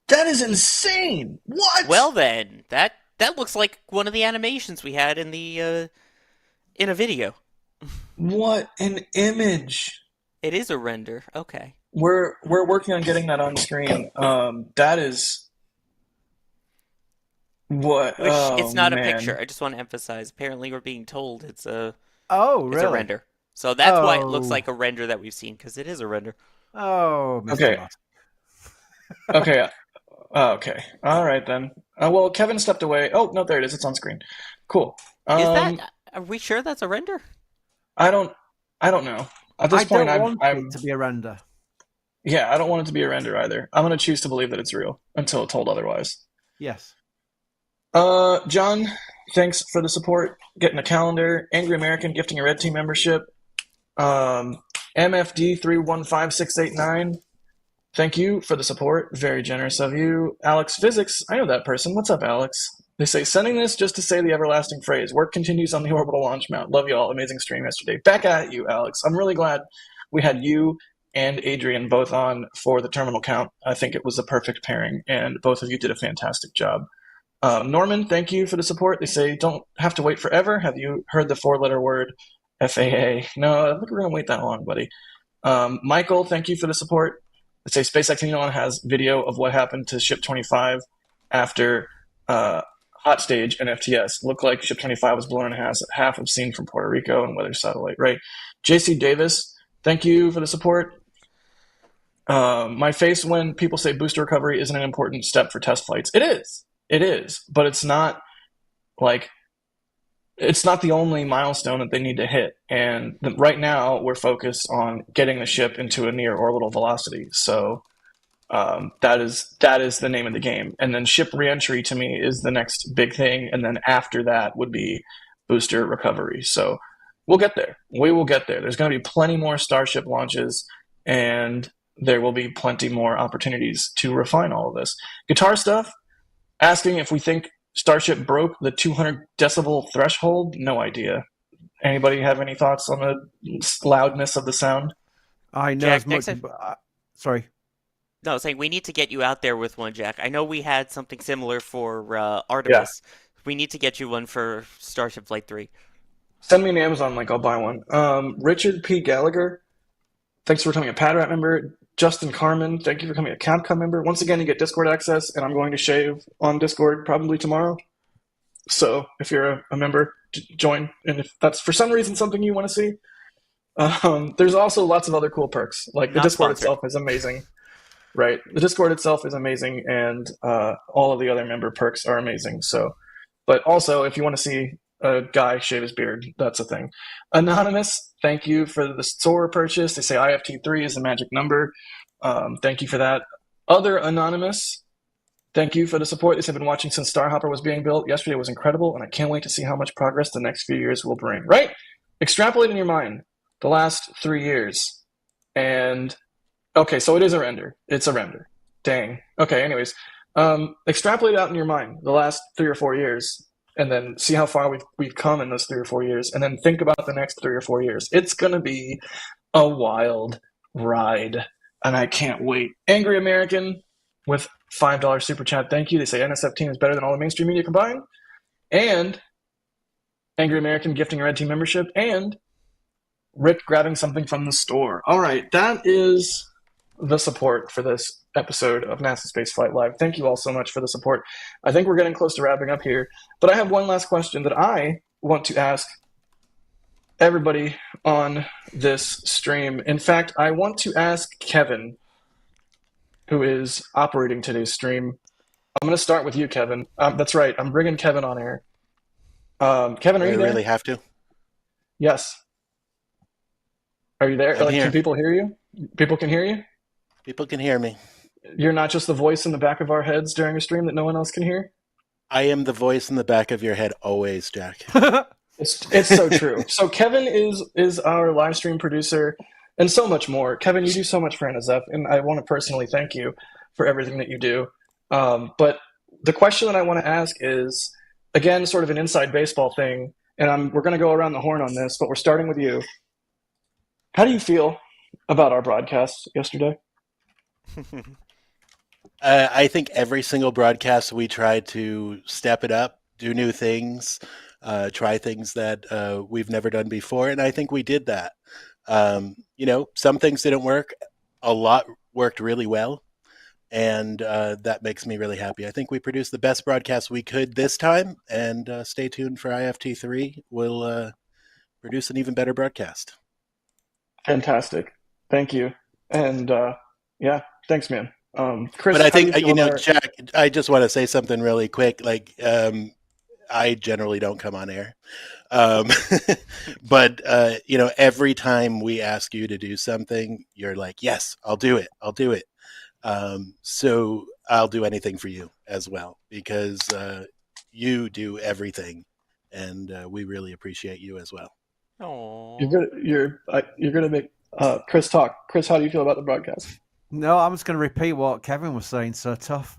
[SPEAKER 6] That is insane! What?
[SPEAKER 9] Well then, that looks like one of the animations we had in the in a video.
[SPEAKER 6] What an image!
[SPEAKER 9] It is a render. Okay.
[SPEAKER 6] We're working on getting that on screen. That is. What?
[SPEAKER 9] It's not
[SPEAKER 6] man.
[SPEAKER 9] a picture. I just want to emphasize. Apparently, we're being told it's a
[SPEAKER 8] really?
[SPEAKER 9] It's a render. So that's why it looks like a render that we've seen, because it is a render.
[SPEAKER 8] Oh, Mr.
[SPEAKER 6] Okay.
[SPEAKER 8] Musk.
[SPEAKER 6] Okay. Okay. All right then. Well, Kevin stepped away. Oh no, there it is. It's on screen. Cool.
[SPEAKER 9] Is that? Are we sure that's a render?
[SPEAKER 6] I don't know. At this point,
[SPEAKER 8] I don't want it to be a render.
[SPEAKER 6] Yeah, I don't want it to be a render either. I'm going to choose to believe that it's real until told otherwise.
[SPEAKER 8] Yes.
[SPEAKER 6] John, thanks for the support. Getting a calendar. Angry American gifting a Red Team membership. MFD315689. Thank you for the support. Very generous of you. Alex Physics. I know that person. What's up, Alex? They say, sending this just to say the everlasting phrase. Work continues on the orbital launch mount. Love you all. Amazing stream yesterday. Back at you, Alex. I'm really glad we had you and Adrian both on for the terminal count. I think it was a perfect pairing, and both of you did a fantastic job. Norman, thank you for the support. They say, don't have to wait forever. Have you heard the four-letter word FAA? No, I don't think we're going to wait that long, buddy. Michael, thank you for the support. They say SpaceX Elon has video of what happened to Ship 25 after hot stage and FTS. Looked like Ship 25 was blown in half of scene from Puerto Rico and weather satellite. Right. JC Davis, thank you for the support. My face when people say booster recovery isn't an important step for test flights. It is, but it's not the only milestone that they need to hit. And right now we're focused on getting the ship into a near orbital velocity. So that is the name of the game. And then ship reentry to me is the next big thing. And then after that would be booster recovery. So we'll get there. We will get there. There's going to be plenty more Starship launches, and there will be plenty more opportunities to refine all of this. Guitar stuff, asking if we think Starship broke the 200 decibel threshold. No idea. Anybody have any thoughts on the loudness of the sound?
[SPEAKER 8] I know
[SPEAKER 9] Jack,
[SPEAKER 8] as much. Sorry.
[SPEAKER 9] No, saying we need to get you out there with one, Jack. I know we had something similar for Artemis. Yeah. We need to get you one for Starship Flight 3.
[SPEAKER 6] Send me an Amazon link. I'll buy one. Richard P. Gallagher, thanks for becoming a PADRAT member. Justin Carmen, thank you for becoming a Capcom member. Once again, you get Discord access, and I'm going to shave on Discord probably tomorrow. So if you're a member, join. And if that's for some reason something you want to see, There's also lots of other cool perks. Like the
[SPEAKER 9] Not
[SPEAKER 6] Discord
[SPEAKER 9] sponsored.
[SPEAKER 6] itself is amazing. Right. The Discord itself is amazing, and all of the other member perks are amazing. So, but also, if you want to see a guy shave his beard, that's a thing. Anonymous, thank you for the Sora purchase. They say IFT3 is the magic number. Thank you for that. Other Anonymous, thank you for the support. They said, I've been watching since Starhopper was being built. Yesterday was incredible, and I can't wait to see how much progress the next few years will bring. Right? Extrapolate in your mind the last 3 years. And, okay, so it is a render. It's a render. Dang. Okay, anyways. Extrapolate out in your mind the last 3 or 4 years, and then see how far we've come in those 3 or 4 years, and then think about the next 3 or 4 years. It's going to be a wild ride, and I can't wait. Angry American with $5 super chat. Thank you. They say NSF team is better than all the mainstream media combined. And Angry American gifting a Red Team membership. And Rick grabbing something from the store. All right, that is the support for this episode of NASA Spaceflight Live. Thank you all so much for the support. I think we're getting close to wrapping up here, but I have one last question that I want to ask everybody on this stream. In fact, I want to ask Kevin, who is operating today's stream. I'm going to start with you, Kevin. That's right. I'm bringing Kevin on air. Kevin, are you there?
[SPEAKER 5] Really have to?
[SPEAKER 6] Yes. Are you there?
[SPEAKER 5] I'm here.
[SPEAKER 6] Can people hear you? People can hear you?
[SPEAKER 5] People can hear me.
[SPEAKER 6] You're not just the voice in the back of our heads during a stream that no one else can hear?
[SPEAKER 5] I am the voice in the back of your head always, Jack.
[SPEAKER 6] It's so true. So Kevin is our live stream producer and so much more. Kevin, you do so much for NSF, and I want to personally thank you for everything that you do. But the question that I want to ask is, again, sort of an inside baseball thing, and we're going to go around the horn on this, but we're starting with you. How do you feel about our broadcast yesterday?
[SPEAKER 5] I think every single broadcast we try to step it up, do new things, try things that we've never done before, and I think we did that. Some things didn't work. A lot worked really well, and that makes me really happy. I think we produced the best broadcast we could this time, and stay tuned for IFT3. We'll produce an even better broadcast.
[SPEAKER 6] Fantastic. Thank you. And yeah, thanks, man. Chris,
[SPEAKER 5] but I think,
[SPEAKER 6] about
[SPEAKER 5] Jack, I just want to say something really quick. Like, I generally don't come on air. But, every time we ask you to do something, you're like, yes, I'll do it. I'll do it. So I'll do anything for you as well, because you do everything, and we really appreciate you as well.
[SPEAKER 9] Oh,
[SPEAKER 6] you're gonna make Chris talk. Chris, how do you feel about the broadcast?
[SPEAKER 8] No, I'm just going to repeat what Kevin was saying. So tough.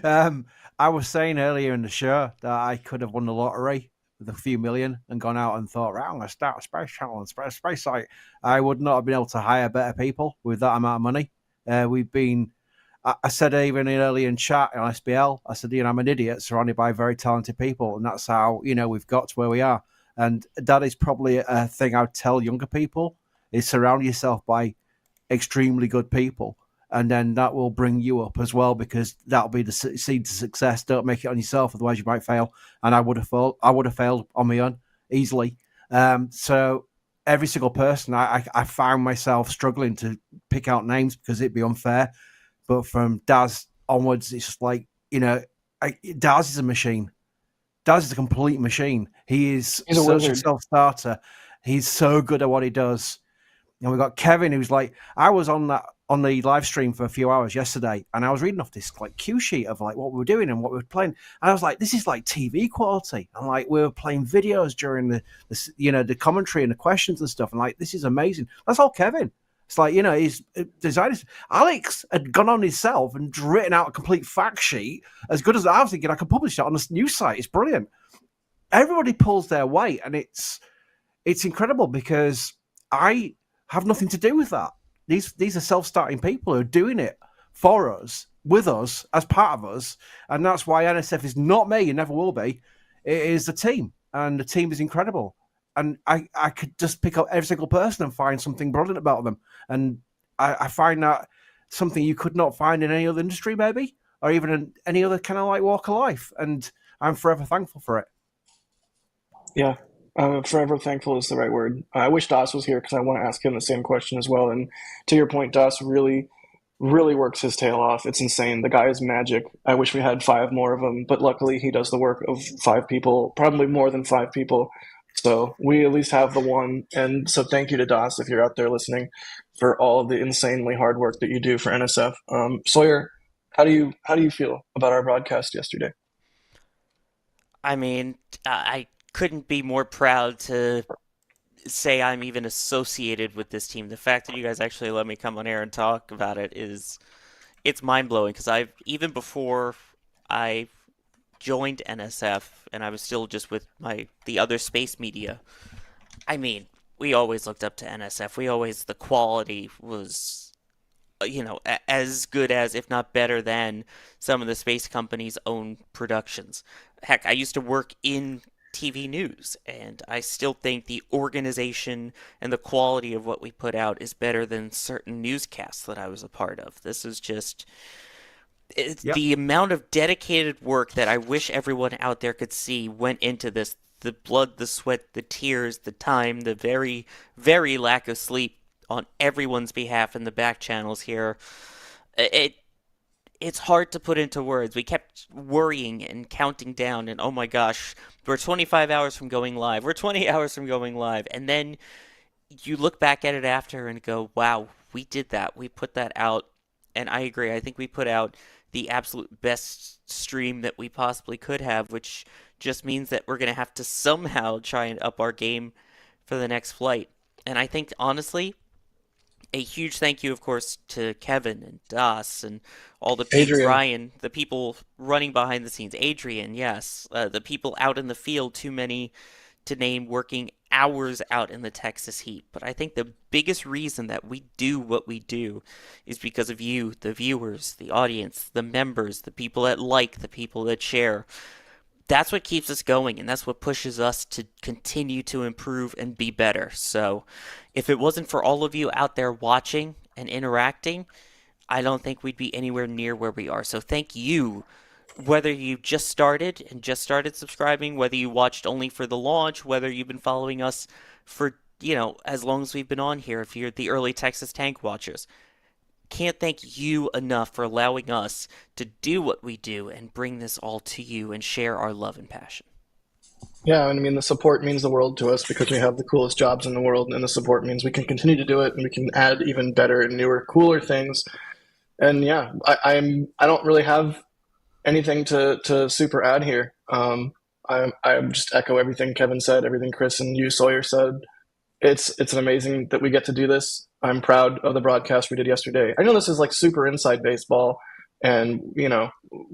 [SPEAKER 8] I was saying earlier in the show that I could have won the lottery with a few million and gone out and thought, right, I'm going to start a space channel and space site. I would not have been able to hire better people with that amount of money. I said even earlier in chat on SBL, I said, I'm an idiot surrounded by very talented people, and that's how we've got to where we are. And that is probably a thing I would tell younger people: is surround yourself by extremely good people, and then that will bring you up as well, because that'll be the seed to success. Don't make it on yourself, otherwise you might fail. And I would have failed on my own easily. So every single person, I found myself struggling to pick out names because it'd be unfair. But from Daz onwards, it's just like, Daz is a machine. Daz is a complete machine. He's such a self-starter. He's so good at what he does. And we got Kevin, who's like, I was on the live stream for a few hours yesterday, and I was reading off this like cue sheet of like what we were doing and what we were playing, and I was like, this is like TV quality. And like we were playing videos during the commentary and the questions and stuff, and like this is amazing. That's all Kevin. It's like, he's designed. Alex had gone on himself and written out a complete fact sheet as good as I was thinking I could publish that on a news site. It's brilliant. Everybody pulls their weight, and it's incredible because I have nothing to do with that. These are self-starting people who are doing it for us, with us, as part of us, and that's why NSF is not me and never will be. It is the team, and the team is incredible. And I could just pick up every single person and find something brilliant about them. And I find that something you could not find in any other industry, maybe, or even in any other kind of like walk of life. And I'm forever thankful for it.
[SPEAKER 6] Yeah, Forever thankful is the right word. I wish Das was here because I want to ask him the same question as well. And to your point, Das really, really works his tail off. It's insane. The guy is magic. I wish we had 5 more of him, but luckily he does the work of 5 people, probably more than 5 people. So we at least have the one. And so thank you to Das if you're out there listening for all of the insanely hard work that you do for NSF. Sawyer, how do you feel about our broadcast yesterday?
[SPEAKER 9] I mean, I couldn't be more proud to say I'm even associated with this team. The fact that you guys actually let me come on air and talk about it it's mind blowing because I've even before I joined NSF and I was still just with the other space media. I mean, we always looked up to NSF. The quality was as good as, if not better than, some of the space companies' own productions. Heck, I used to work in TV news, and I still think the organization and the quality of what we put out is better than certain newscasts that I was a part of. This is just the amount of dedicated work that I wish everyone out there could see went into this. The blood, the sweat, the tears, the time, the very, very lack of sleep on everyone's behalf in the back channels here. It's hard to put into words. We kept worrying and counting down, and oh my gosh, we're 25 hours from going live. We're 20 hours from going live. And then you look back at it after and go, wow, we did that. We put that out. And I agree. I think we put out the absolute best stream that we possibly could have, which just means that we're going to have to somehow try and up our game for the next flight. And I think, honestly, a huge thank you, of course, to Kevin and Das and all the people, Ryan, the people running behind the scenes, Adrian, yes, the people out in the field, too many to name, working hours out in the Texas heat. But I think the biggest reason that we do what we do is because of you, the viewers, the audience, the members, the people that like, the people that share. That's what keeps us going, and that's what pushes us to continue to improve and be better. So if it wasn't for all of you out there watching and interacting, I don't think we'd be anywhere near where we are. So thank you, whether you just started subscribing, whether you watched only for the launch, whether you've been following us for, as long as we've been on here, if you're the early Texas Tank watchers. Can't thank you enough for allowing us to do what we do and bring this all to you and share our love and passion.
[SPEAKER 6] Yeah, I mean, the support means the world to us because we have the coolest jobs in the world, and the support means we can continue to do it, and we can add even better and newer, cooler things. And yeah, I don't really have anything to super add here. I just echo everything Kevin said, everything Chris and you, Sawyer, said. It's amazing that we get to do this. I'm proud of the broadcast we did yesterday. I know this is like super inside baseball, and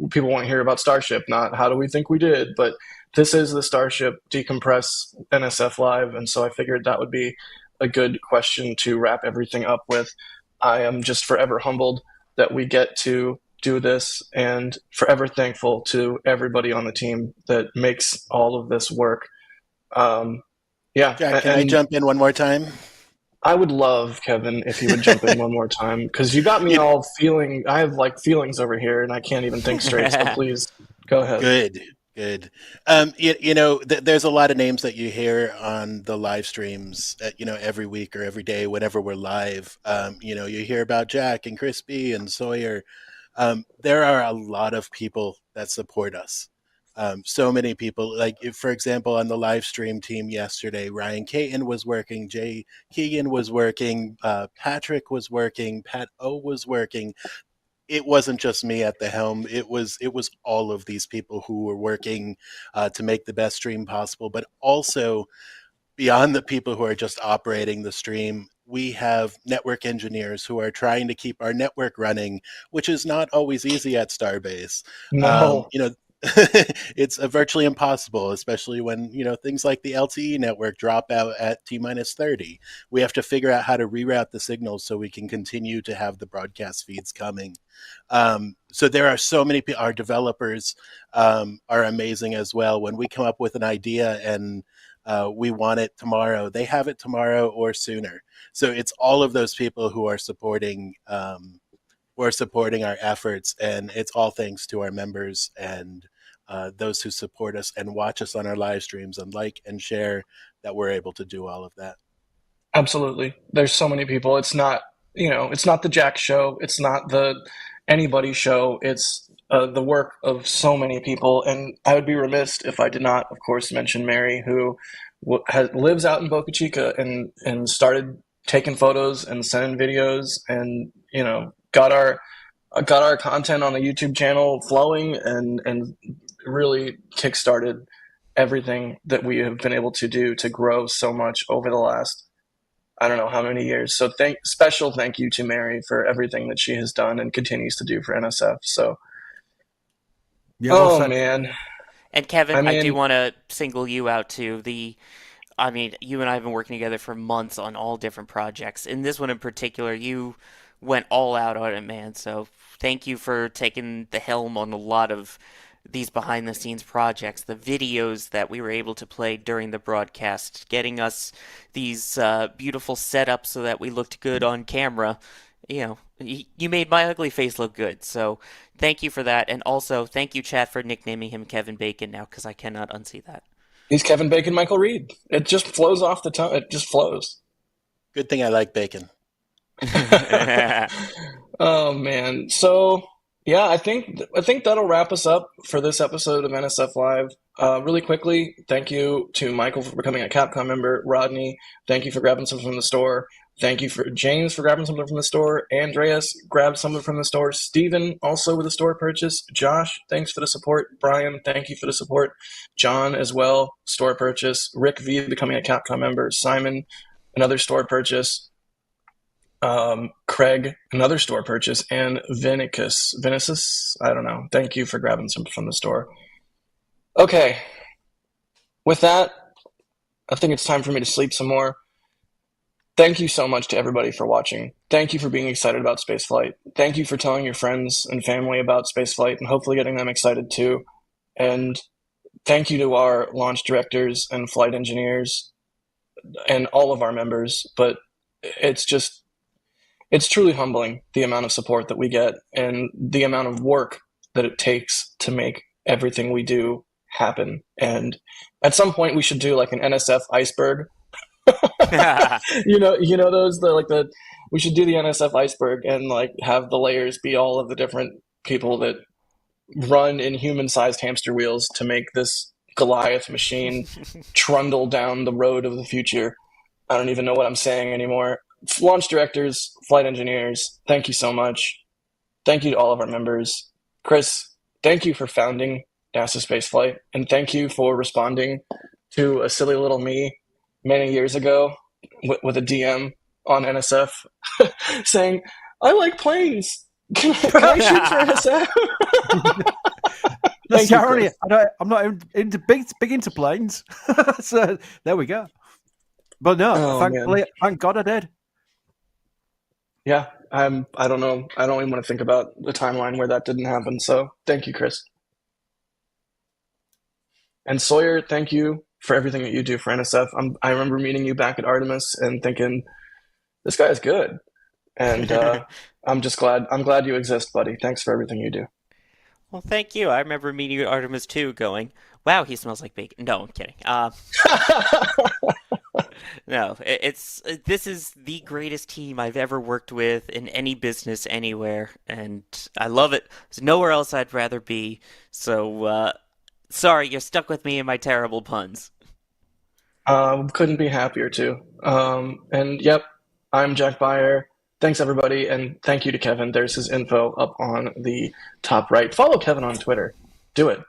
[SPEAKER 6] people want to hear about Starship, not how do we think we did, but this is the Starship Decompress NSF Live, and so I figured that would be a good question to wrap everything up with. I am just forever humbled that we get to do this, and forever thankful to everybody on the team that makes all of this work.
[SPEAKER 5] Jack, can I jump in one more time?
[SPEAKER 6] I would love, Kevin, if you would jump in one more time, because you got me all feeling. I have feelings over here, and I can't even think straight. So please go ahead.
[SPEAKER 5] Good. There's a lot of names that you hear on the live streams, every week or every day whenever we're live. You hear about Jack and Crispy and Sawyer. There are a lot of people that support us. So many people, for example, on the live stream team yesterday, Ryan Caton was working, Jay Keegan was working, Patrick was working, Pat O was working. It wasn't just me at the helm. It was all of these people who were working to make the best stream possible, but also beyond the people who are just operating the stream, we have network engineers who are trying to keep our network running, which is not always easy at Starbase.
[SPEAKER 6] No.
[SPEAKER 5] It's virtually impossible, especially when, things like the LTE network drop out at T-minus 30. We have to figure out how to reroute the signals so we can continue to have the broadcast feeds coming. So there are so many people. Our developers are amazing as well. When we come up with an idea and we want it tomorrow, they have it tomorrow or sooner. So it's all of those people who are supporting our efforts, and it's all thanks to our members and those who support us and watch us on our live streams and like and share that we're able to do all of that.
[SPEAKER 6] Absolutely. There's so many people. It's not, it's not the Jack show. It's not the anybody show. It's the work of so many people. And I would be remiss if I did not, of course, mention Mary, who lives out in Boca Chica and started taking photos and sending videos and, got our content on the YouTube channel flowing and really kickstarted everything that we have been able to do to grow so much over the last, I don't know how many years. So special thank you to Mary for everything that she has done and continues to do for NSF. So,
[SPEAKER 8] Yeah,
[SPEAKER 6] man.
[SPEAKER 9] And Kevin, I do want to single you out too. You and I have been working together for months on all different projects. In this one in particular, you went all out on it, man. So thank you for taking the helm on a lot of these behind-the-scenes projects, the videos that we were able to play during the broadcast, getting us these beautiful setups so that we looked good on camera. You made my ugly face look good, so thank you for that. And also, thank you, chat, for nicknaming him Kevin Bacon now, because I cannot unsee that.
[SPEAKER 6] He's Kevin Bacon Michael Reed. It just flows off the tongue. It just flows.
[SPEAKER 5] Good thing I like bacon.
[SPEAKER 6] Oh, man. So... yeah, I think that'll wrap us up for this episode of NSF Live. Really quickly, thank you to Michael for becoming a Capcom member. Rodney, thank you for grabbing something from the store. Thank you for James for grabbing something from the store. Andreas grabbed something from the store. Steven, also with a store purchase. Josh, thanks for the support. Brian, thank you for the support. John as well, store purchase. Rick V becoming a Capcom member. Simon, another store purchase. Craig, another store purchase, and Vinicius, I don't know. Thank you for grabbing some from the store. Okay, with that, I think it's time for me to sleep some more. Thank you so much to everybody for watching. Thank you for being excited about spaceflight. Thank you for telling your friends and family about spaceflight and hopefully getting them excited too. And thank you to our launch directors and flight engineers and all of our members. But it's truly humbling, the amount of support that we get and the amount of work that it takes to make everything we do happen. And at some point we should do like an NSF iceberg. We should do the NSF iceberg and like have the layers be all of the different people that run in human-sized hamster wheels to make this Goliath machine trundle down the road of the future. I don't even know what I'm saying anymore. Launch directors, flight engineers, thank you so much. Thank you to all of our members. Chris, thank you for founding NASASpaceflight, and thank you for responding to a silly little me many years ago with a DM on NSF saying, I like planes. Can I shoot for NSF?
[SPEAKER 8] That's the irony. I'm not into big into planes. So there we go. But no, thank God I did.
[SPEAKER 6] Yeah, I don't know. I don't even want to think about the timeline where that didn't happen. So thank you, Chris. And Sawyer, thank you for everything that you do for NSF. I remember meeting you back at Artemis and thinking, this guy is good. And I'm glad you exist, buddy. Thanks for everything you do.
[SPEAKER 9] Well, thank you. I remember meeting you at Artemis too, going, wow, he smells like bacon. No, I'm kidding. No, this is the greatest team I've ever worked with in any business anywhere, and I love it. There's nowhere else I'd rather be. So, sorry, you're stuck with me and my terrible puns.
[SPEAKER 6] Couldn't be happier too. And yep, I'm Jack Byer. Thanks everybody, and thank you to Kevin. There's his info up on the top right. Follow Kevin on Twitter. Do it.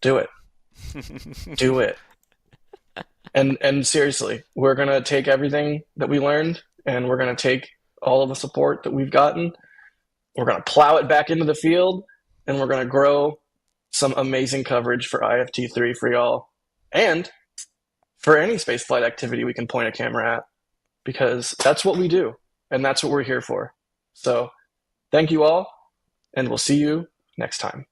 [SPEAKER 6] Do it. Do it. And seriously, we're going to take everything that we learned and we're going to take all of the support that we've gotten. We're going to plow it back into the field and we're going to grow some amazing coverage for IFT3 for y'all and for any spaceflight activity we can point a camera at, because that's what we do and that's what we're here for. So thank you all, and we'll see you next time.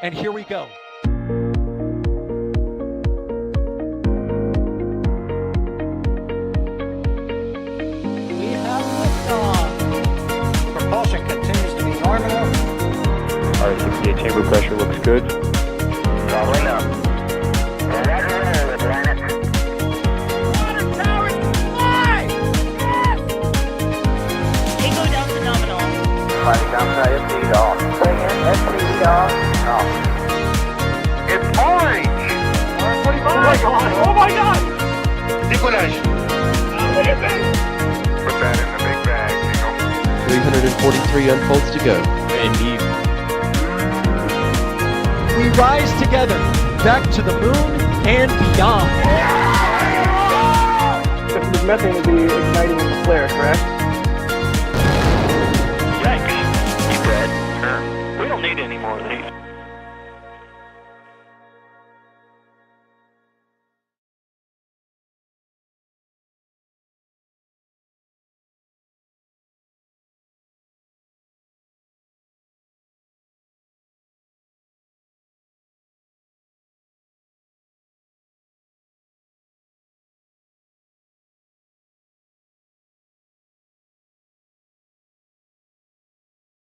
[SPEAKER 1] And here we go. We have liftoff.
[SPEAKER 3] Propulsion continues to be nominal.
[SPEAKER 2] RS-68 chamber pressure looks good.
[SPEAKER 3] Doubling up. Roger, planet.
[SPEAKER 4] Water towers, fly! Yes! Echo down to nominal.
[SPEAKER 3] Fighting downside of speed off. Bring in SPD off. It's orange!
[SPEAKER 4] Oh my god! Oh my god!
[SPEAKER 3] Decolage.
[SPEAKER 4] What is it?
[SPEAKER 3] Put that in the big bag,
[SPEAKER 10] 343 unfolds to go.
[SPEAKER 2] Indeed.
[SPEAKER 1] We rise together, back to the moon and beyond.
[SPEAKER 7] This methane will be igniting with the flare, correct?